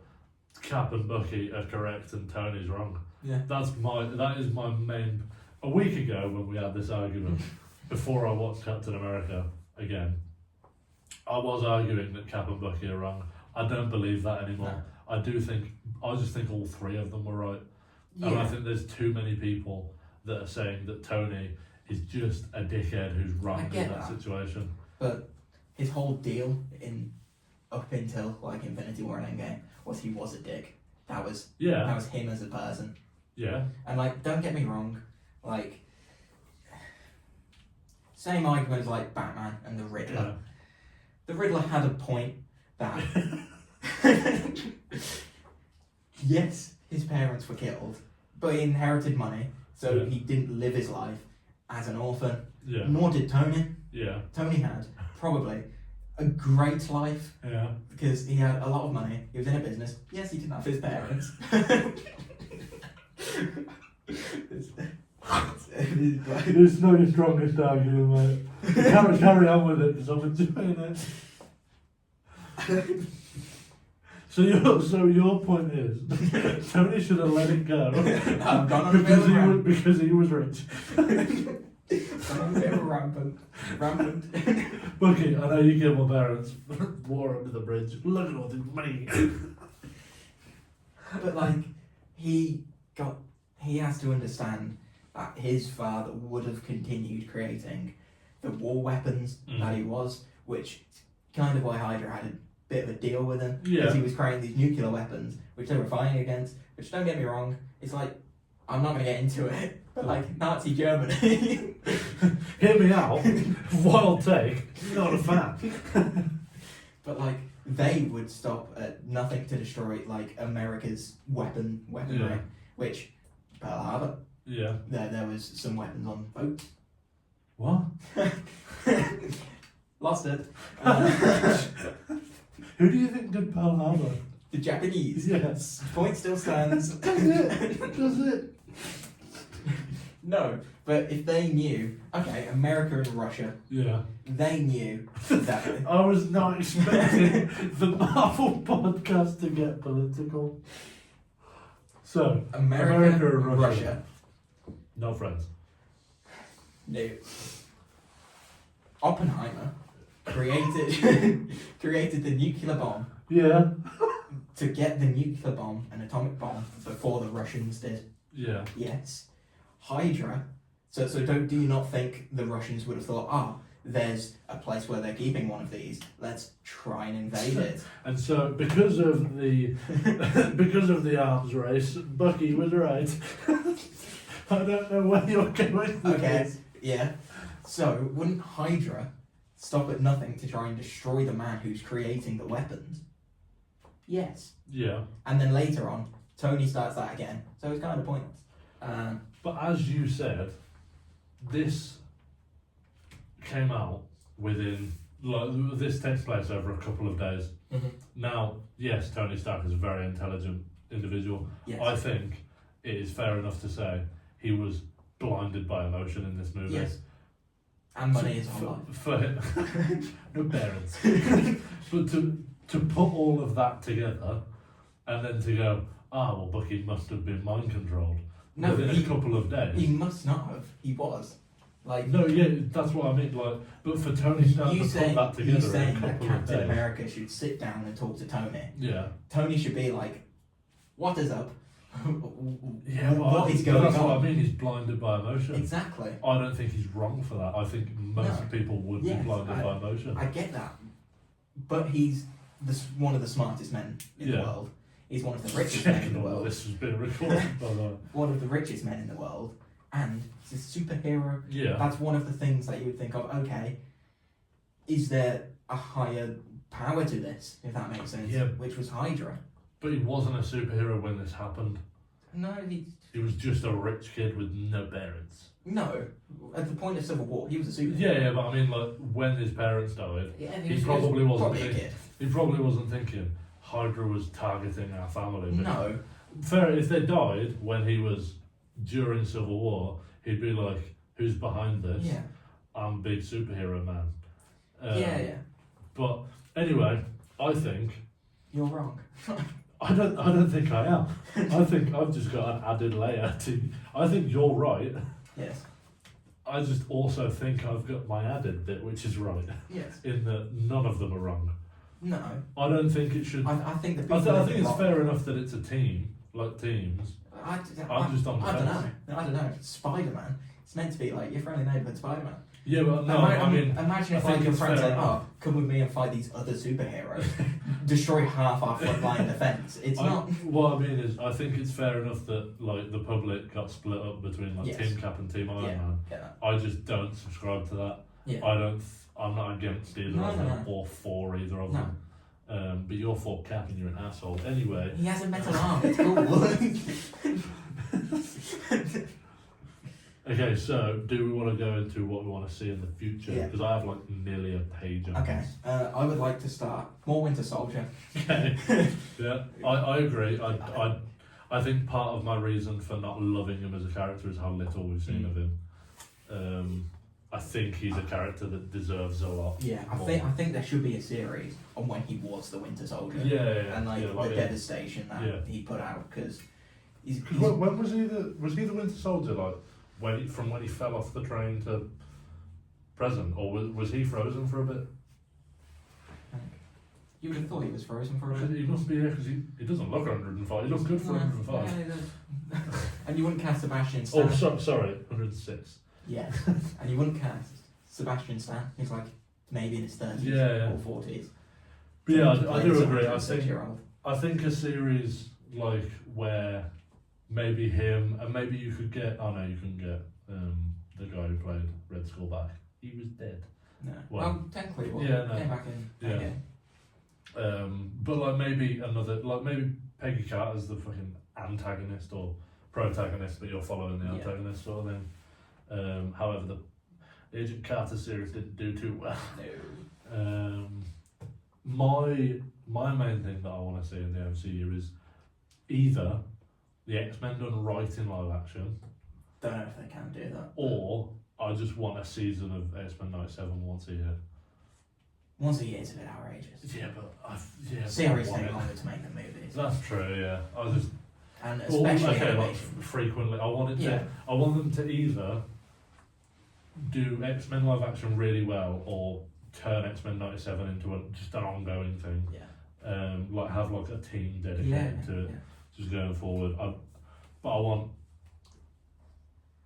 Cap and Bucky are correct and Tony's wrong. Yeah. That is my main. A week ago when we had this argument, before I watched Captain America again, I was arguing that Cap and Bucky are wrong. I don't believe that anymore. I just think all three of them were right. And I think there's too many people that are saying that Tony is just a dickhead who's I wrong in get that that. situation. But his whole deal up until like Infinity War and Endgame was he was a dick. That was him as a person. Yeah. And like, don't get me wrong, like same argument as like Batman and the Riddler. Yeah. The Riddler had a point that yes, his parents were killed, but he inherited money, so Yeah. he didn't live his life as an orphan. Yeah. Nor did Tony. Yeah. Tony had probably a great life Yeah. because he had a lot of money. He was in a business. Yes, he didn't have his parents. It's not your strongest argument, mate. Carry on with it because I'm enjoying it. So your point is Tony should have let it go I've gone on a bit of a rant. because he was rich. Gone on a bit of a rampant. Bucky, I know you killed my parents. Water under the bridge. Look at all this money. But like, he has to understand that his father would have continued creating the war weapons that he was, which is kind of why Hydra had a bit of a deal with him. Yeah. Because he was creating these nuclear weapons, which they were fighting against, which don't get me wrong, it's like, I'm not going to get into it, but like Nazi Germany. Hear me out. Wild take. Not a fan. But like, they would stop at nothing to destroy like America's weaponry, Yeah. which Pearl Harbor, Yeah. there was some weapons on boats. What? Lost it. Who do you think did Pearl Harbor? The Japanese. Yes. Point still stands. Does it? No, but if they knew, okay, America and Russia, Yeah. they knew that. I was not expecting the Marvel podcast to get political. So, America and and Russia. No friends. No. Oppenheimer created created the nuclear bomb Yeah. to get the nuclear bomb, an atomic bomb, before the Russians did. Yeah. Yes. Hydra. So do you not think the Russians would have thought, there's a place where they're keeping one of these. Let's try and invade it. And so, because of the arms race, Bucky was right. I don't know where you're going with Okay. this. Yeah. So wouldn't Hydra stop at nothing to try and destroy the man who's creating the weapons? Yes. Yeah. And then later on, Tony starts that again. So it's kind of pointless. But as you said, this came out within, like, this takes place over a couple of days. Mhm. Now, yes, Tony Stark is a very intelligent individual. Yes. I think it is fair enough to say he was blinded by emotion in this movie. Yes. And money is all life. For him, no parents. But to put all of that together, and then to go, well, Bucky must have been mind controlled No, within a couple of days. He must not have. He was. Like, No, yeah, that's what I mean. Like, but for Tony Stark you to saying, put that you together in saying a that couple of Captain days. America should sit down and talk to Tony. Yeah, Tony should be like, what is up? yeah. Well, What is going that's on? what I mean. He's blinded by emotion. Exactly. I don't think he's wrong for that. I think most No. people would Yes, be blinded by emotion. I get that. But he's one of the smartest men in the Yeah. world. He's one of the richest men in Checking the all world. this has been recorded by the way. One of the richest men in the world. And he's a superhero. Yeah. That's one of the things that you would think of, okay, is there a higher power to this, if that makes sense? Yeah. Which was Hydra. But he wasn't a superhero when this happened. No, He was just a rich kid with no parents. no. At the point of Civil War, he was a superhero. Yeah, but I mean, like, when his parents died, Yeah, he probably wasn't probably a thinking. kid. He probably wasn't thinking Hydra was targeting our family. But No. fair, if they died when he was during Civil War, he'd be like, "Who's behind this? Yeah. I'm big superhero man." Yeah. But anyway, I think You're wrong. I don't think I am. I think I've just got an added layer to. I think you're right. Yes. I just also think I've got my added bit, which is right, Yes. in that none of them are wrong. No. I don't think it should. I think the people I in think the it's wrong- fair enough that it's a team, like teams. I'm just on the I don't fence. know. I don't know. Spider-Man. It's meant to be like your friendly neighborhood Spider-Man. Yeah, but no, I mean, imagine I if think like your it's friends fair like, enough. come with me and fight these other superheroes, destroy half our front line defense. It's not. What I mean is, I think it's fair enough that like the public got split up between like Yes. Team Cap and Team Iron Yeah, Man. get that. I just don't subscribe to that. Yeah. I'm not against either No, of no, them no. or for either of No. them. But you're for Cap and you're an asshole. Anyway, He has a metal arm. It's cool. okay. So, do we want to go into what we want to see in the future? Yeah. Because I have like nearly a page on Okay. this. I would like to start more Winter Soldier. Okay. Yeah, I agree. I think part of my reason for not loving him as a character is how little we've seen of him. I think he's a character that deserves a lot. Yeah, I more. think there should be a series on when he was the Winter Soldier. Yeah, And like yeah, the devastation that Yeah. he put out because he's When was he the Winter Soldier? Like when he fell off the train to present, or was he frozen for a bit? you would have thought he was frozen for a bit. He must be because he doesn't look 105. He looks good for 105. Yeah, he does. And you wouldn't cast Sebastian Stan. Oh, sorry, 106. Yeah. And you wouldn't cast Sebastian Stan. He's like maybe in his 30s Yeah. or 40s. But yeah, I Playing do some agree. I 106-year-old. think a series like where maybe him and maybe you could get. Oh no, you couldn't get the guy who played Red Skull back. He was dead. No. Well, Well, technically, he was. yeah, no. Came back in. Yeah. Okay. But like maybe maybe Peggy Carter's the fucking antagonist or protagonist, but you're following the Yeah. antagonist sort of thing. However, the Agent Carter series didn't do too well. No. My main thing that I want to see in the MCU is either the X-Men done right in live action, Don't know if they can do that. Or I just want a season of X-Men 97 once a year. Once a year is a bit outrageous. Yeah, but Series I want take it. longer to make than movies. That's true. Yeah, I just And especially like animation. frequently. I want it to. Yeah. I want them to either do X-Men live action really well, or turn X-Men 97 into just an ongoing thing. Yeah. Like have like a team dedicated to it, just going forward. But I want.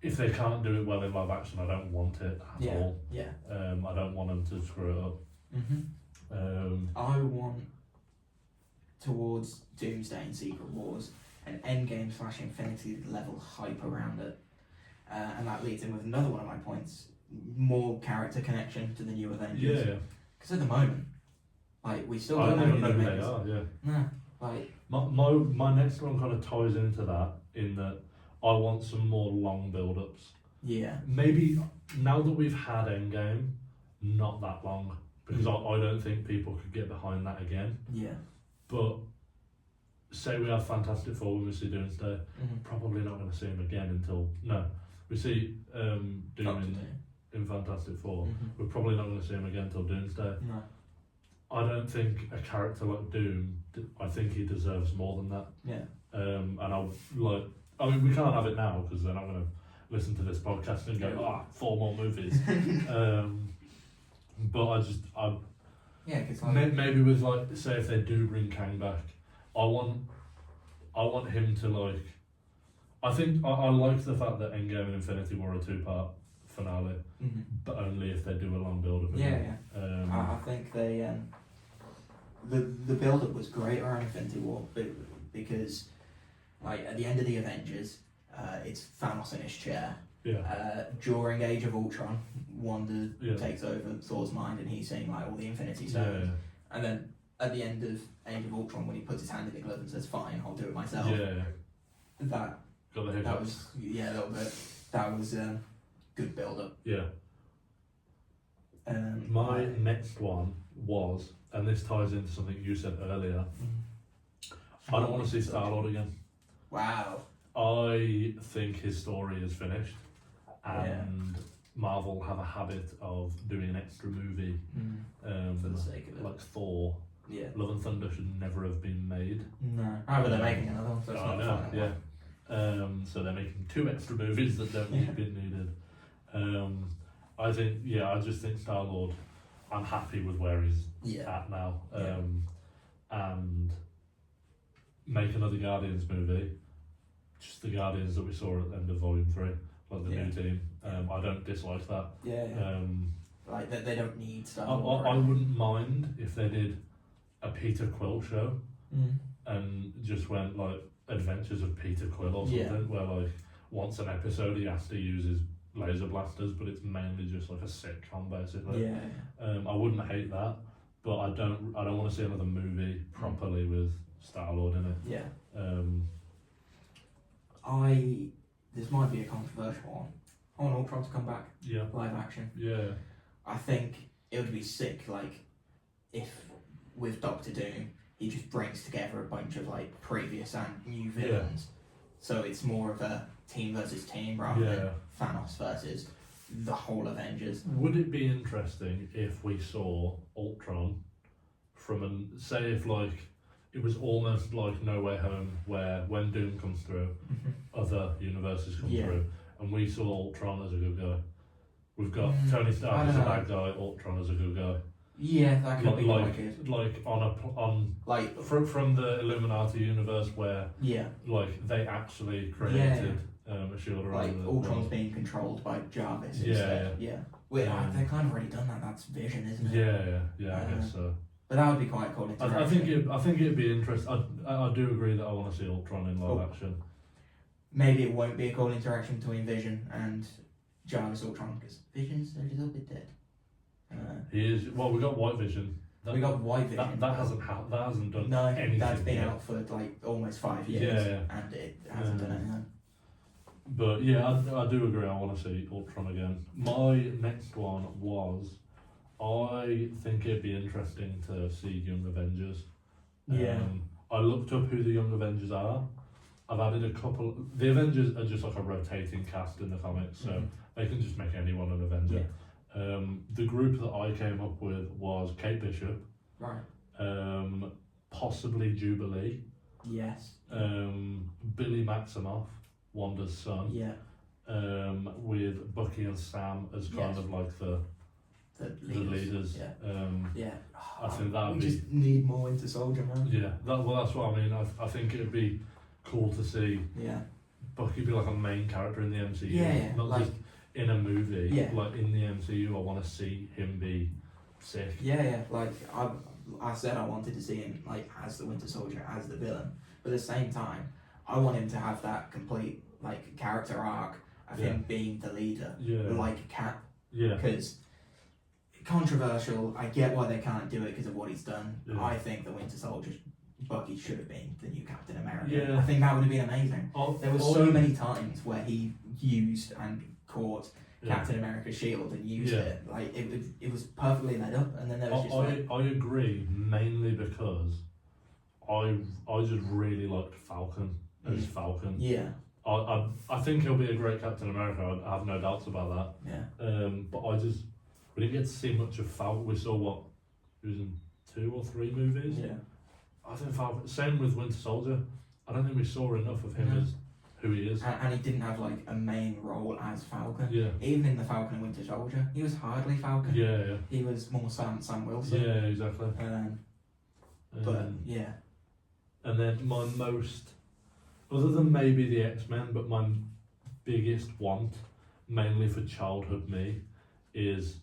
If they can't do it well in live action, I don't want it at all. Yeah. I don't want them to screw it up. I want towards Doomsday and Secret Wars an Endgame / Infinity level hype around it, and that leads in with another one of my points: more character connection to the new Avengers. Yeah. Because at the moment, like we still I don't don't even know any who they Avengers. are. Yeah. No, like My next one kind of ties into that in that I want some more long build-ups. yeah, Maybe now that we've had Endgame, not that long, because I don't think people could get behind that again. yeah, But say we have Fantastic Four when we see Doomsday, probably not going to see him again until we see Doom in Fantastic Four. We're probably not going to see him again until Doomsday. No, I don't think a character like Doom. I think he deserves more than that. yeah, And I mean, we can't have it now because they're not going to listen to this podcast and go, 4 more movies. But yeah, because like, maybe with like, say if they do bring Kang back, I want him to like. I think I like the fact that Endgame and Infinity War are a 2-part finale, but only if they do a long build up. yeah. I think they the build up was great around Infinity War, because like at the end of the Avengers, it's Thanos in his chair. Yeah. During Age of Ultron, Wanda Yeah. takes over Thor's mind and he's seeing like all the Infinity Stones. Yeah. And then at the end of Age of Ultron, when he puts his hand in the glove and says, "Fine, I'll do it myself." Yeah. That Got the that hiccups. was a little bit. That was good build up. Yeah. My next one was, and this ties into something you said earlier. I don't want to see Star-Lord again. Wow. I think his story is finished, and Marvel have a habit of doing an extra movie. For the sake of it. Like Thor. Yeah. Love and Thunder should never have been made. No. However, they're making another one, so it's I not know, fun. yeah. So they're making 2 extra movies that don't need be needed. I think, I just think Star-Lord, I'm happy with where he's at now. And make another Guardians movie, just the Guardians that we saw at the end of Volume 3, like the new team. I don't dislike that. Like they don't need stuff. I wouldn't mind if they did a Peter Quill show and just went like Adventures of Peter Quill or something, where like once an episode he has to use his laser blasters, but it's mainly just like a sitcom basically. I wouldn't hate that, but I don't want to see another movie properly with Star-Lord in it. This might be a controversial one. I want Ultron to come back live action. I think it would be sick, like, if with Doctor Doom he just brings together a bunch of like previous and new villains, so it's more of a team versus team rather than Thanos versus the whole Avengers. Would it be interesting if we saw Ultron from say if like it was almost like No Way Home, where when Doom comes through, other universes come through, and we saw Ultron as a good guy. We've got Tony Stark as a bad guy, Ultron as a good guy. Yeah, that could be like good. like on Like from the Illuminati universe where yeah, like they actually created a shield around like the Ultron's world. being controlled by Jarvis Yeah, instead. Yeah. Wait, they've kind of already done that. That's Vision, isn't it? Yeah, I guess so. But that would be quite cool. I think it'd be interesting. I do agree that I want to see Ultron in live action. Maybe it won't be a cool interaction between Vision and Jarvis Ultron because Vision's a little bit dead. He is. Well, we got White Vision. We got White Vision. That hasn't done anything. That's been yet. out for like almost 5 years, and it hasn't done anything. But yeah, I do agree. I want to see Ultron again. My next one was, I think it'd be interesting to see Young Avengers. I looked up who the Young Avengers are, I've added a couple. The Avengers are just like a rotating cast in the comics, so they can just make anyone an Avenger. The group that I came up with was Kate Bishop, Right. possibly Jubilee, Yes. Billy Maximoff, Wanda's son, Yeah. with Bucky and Sam as kind Yes. of like the leaders. Yeah. Yeah. I think that we would be just need more Winter Soldier, man. yeah. That's what I mean. I think it'd be cool to see Yeah. Bucky be like a main character in the MCU, Yeah, not like- just in a movie. Yeah. Like in the MCU, I want to see him be sick. Yeah. Like I said, I wanted to see him like as the Winter Soldier, as the villain, but at the same time, I want him to have that complete like character arc of Yeah. him being the leader, Yeah. like Cap, Yeah. because controversial. I get why they can't do it because of what he's done. Yeah. I think the Winter Soldier, Bucky should have been the new Captain America. Yeah. I think that would have been amazing. There were so I- many times where he used and caught yeah. Captain America's shield and used Yeah. it. Like it was perfectly laid up, and then there was just like, I agree mainly because I just really liked Falcon as Falcon. yeah, I think he'll be a great Captain America. I have no doubts about yeah, that. But we didn't get to see much of Falcon. We saw what he was in 2 or 3 movies. yeah. I think Falcon. Same with Winter Soldier. I don't think we saw enough of him No. as who he is. And he didn't have like a main role as Falcon. Yeah. Even in the Falcon and Winter Soldier, he was hardly Falcon. Yeah. He was more Sam Yeah. Wilson. Yeah. Exactly. But Um, yeah, And then my most, other than maybe the X-Men, but my biggest want, mainly for childhood me, is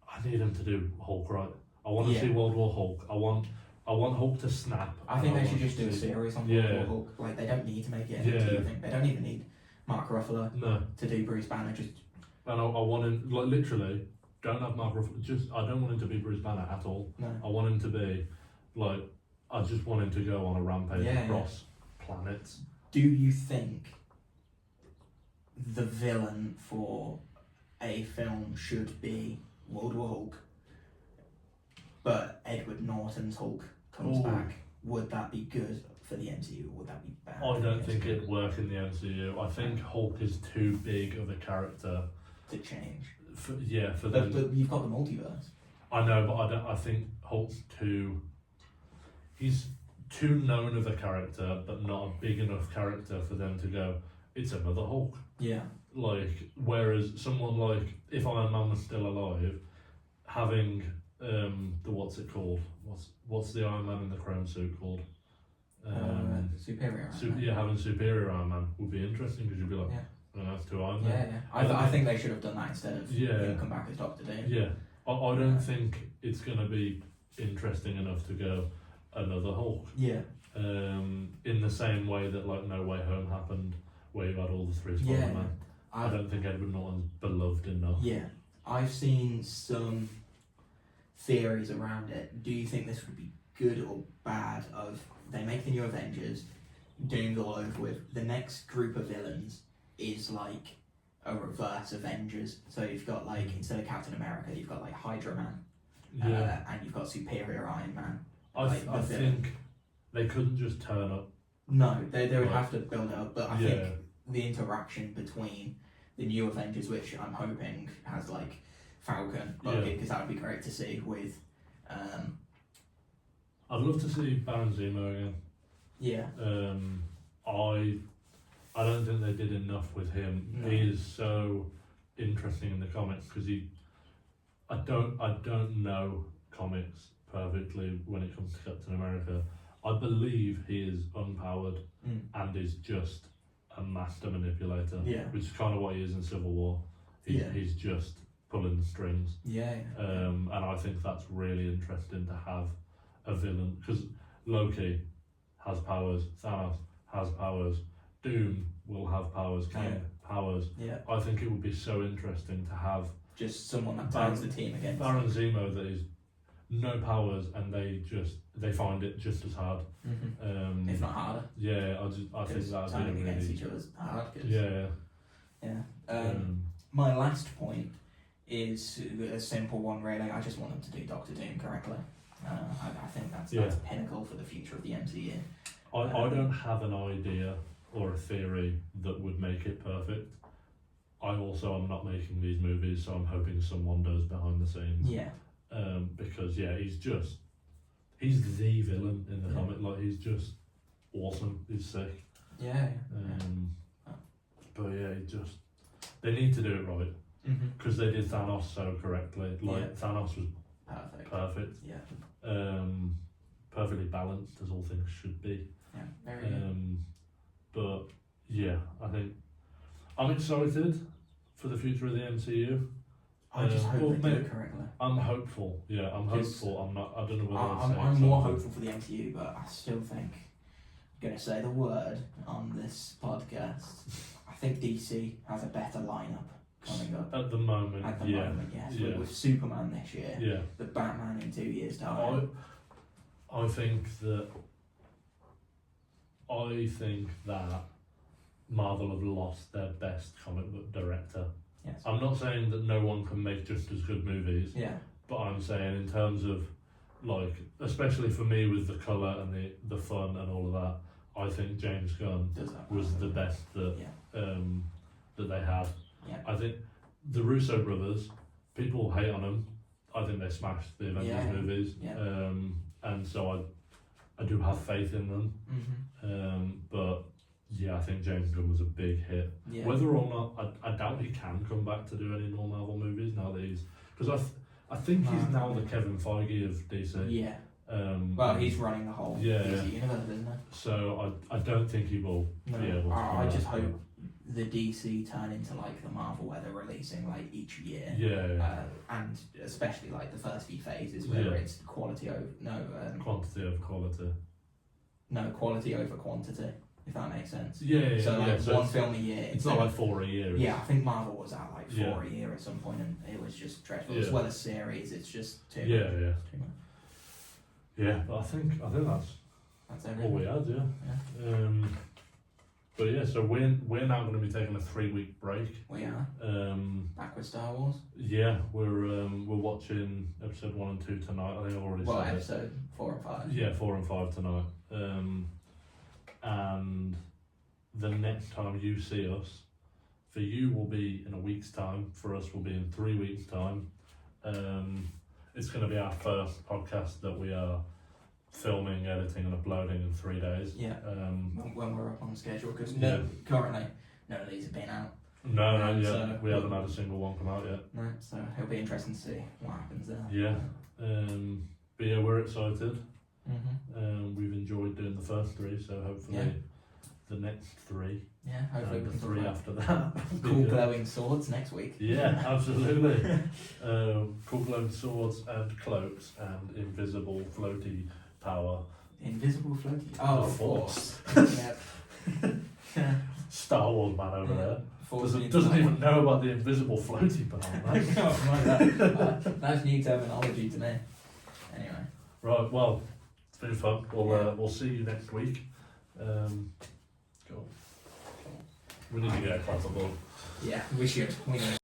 I need him to do Hulk right. I want to Yeah. see World War Hulk. I want Hulk to snap. I think and they should want just do a to see- series on Yeah. World War Hulk. Like they don't need to make it an Yeah. MCU thing. They don't even need Mark Ruffalo No, to do Bruce Banner. Just and I want him, like literally, don't have Mark Ruffalo, I don't want him to be Bruce Banner at all. no. I want him to be, like, I just want him to go on a rampage Yeah, across planets. Do you think the villain for a film should be World War Hulk, but Edward Norton's Hulk comes Ooh. back? Would that be good for the MCU, or would that be bad? I for don't the think MCU it'd work in the MCU. I think Hulk is too big of a character. to change. For But, them. but you've got the multiverse. I know, but I don't. I think Hulk's too. He's too known of a character, but not a big enough character for them to go. It's another Hulk. Yeah. Like, whereas someone like, if Iron Man was still alive, having the what's it called? What's the Iron Man in the chrome suit called? Superior. Iron Man. Yeah, having superior Iron Man would be interesting because you'd be like, Yeah. oh, that's two Iron Yeah, Man. yeah. I think they should have done that instead of Yeah. him come back as Doctor Doom. Yeah, I don't think it's gonna be interesting enough to go another Hulk. Yeah. In the same way that like No Way Home happened, where you had all the 3 Yeah. Spider-Man. I I've, don't think Edward Norton's beloved enough. yeah. I've seen some theories around it. Do you think this would be good or bad? Of they make the new Avengers, Doom's all over with. The next group of villains is like a reverse Avengers. So you've got like instead of Captain America, you've got like Hydra Man, Yeah, and you've got Superior Iron Man. I like the villain. think they couldn't just turn up. No, they would Right. have to build it up. But I Yeah. think the interaction between the new Avengers, which I'm hoping has like Falcon, Yeah. because that would be great to see with, I'd love to see Baron Zemo again. yeah, I don't think they did enough with him. No. He is so interesting in the comics because I don't know comics perfectly when it comes to Captain America. I believe he is unpowered and is just a master manipulator. Yeah. Which is kind of what he is in Civil War. He's just pulling the strings. yeah, And I think that's really interesting to have a villain because Loki has powers, Thanos has powers, Doom will have powers, Kang powers. yeah. I think it would be so interesting to have Just someone that turns the team against. Baron Zemo that is no powers and they find it just as hard. If not harder. Yeah, I think Because that would turning be against really each other's hard. 'Cause- yeah. yeah. My last point is a simple one, really. I just want them to do Doctor Doom correctly. I think that's Yeah. a pinnacle for the future of the MCU. I don't have an idea or a theory that would make it perfect. I also am not making these movies, so I'm hoping someone does behind the scenes. Yeah. Because he's the villain in the Yeah. comic. Like, he's just awesome. He's sick. Yeah. But yeah, they need to do it right, Mm-hmm. because they did Thanos so correctly. Like, Yeah. Thanos was Perfect. perfect, Yeah. perfectly balanced, as all things should be. Yeah. Very good. But yeah, I think I'm excited for the future of the MCU. I just hope well, they do mate, it correctly. I'm hopeful. Yeah, I'm Just- hopeful. I'm not. I don't know whether I'm more hopeful for the MCU, but I still think I'm gonna say the word on this podcast. I think DC has a better lineup coming up at the moment. at the yeah, moment. Yes, yeah. with Superman this year, yeah. the Batman in 2 years' time. I think that Marvel have lost their best comic book director. Yes. I'm not saying that no one can make just as good movies, Yeah. but I'm saying in terms of, like, especially for me with the colour and the fun and all of that, I think James Gunn Does that was the best that Yeah. that they had. Yeah. I think the Russo brothers, people hate on them. I think they smashed the Avengers Yeah. movies, Yeah. and so I do have faith in them. Mm-hmm. But yeah, I think James Gunn was a big hit. Yeah. Whether or not, I doubt he can come back to do any more Marvel movies now that he's, because I think he's now the Kevin Feige of DC. Yeah. Well, He's running the whole Yeah, DC yeah. universe, isn't he? So I don't think he will No. be able to. I come just back. hope the DC turn into like the Marvel where they're releasing like each year. Yeah, And especially like the first few phases where Yeah. it's quality over quantity over quality. quality over quantity, if that makes sense. Yeah, So like yeah. So one it's, film a year. it's not like 4 a year. Yeah, I think Marvel was at like 4 Yeah. a year at some point, and it was just dreadful. As Yeah. well as series, it's just too Yeah, much. yeah, Too much. yeah. But I think that's That's all everything. we had. Yeah. But yeah, so we're now going to be taking a 3-week break. We are back with Star Wars. Yeah, we're watching episode 1 and 2 tonight. I think I've already Well, said it. episode 4 and 5. Yeah, 4 and 5 tonight. And the next time you see us, for you will be in a week's time. For us, will be in 3 weeks' time. It's going to be our first podcast that we are filming, editing, and uploading in 3 days. Yeah. When we're up on schedule, because Yeah. currently none of these have been out. No, And, yeah, we haven't had a single one come out yet. No, so it'll be interesting to see what happens there. Yeah. But yeah, we're excited. Mhm. We've enjoyed doing the first 3, so hopefully Yeah. the next 3 Yeah. Hopefully and we the can 3 talk about after that. cool glowing swords next week. Yeah, absolutely. Cool glowing swords and cloaks and invisible floaty power. Invisible floaty. Oh, The of Force. course. Yeah. Star Wars man over Yeah. there. Force Doesn't even know about the invisible floaty power, man. That's new terminology to me. Anyway. Right, well, it's been fun. We'll see you next week. Cool. We need to get a clap of ball. Yeah, we should. We know.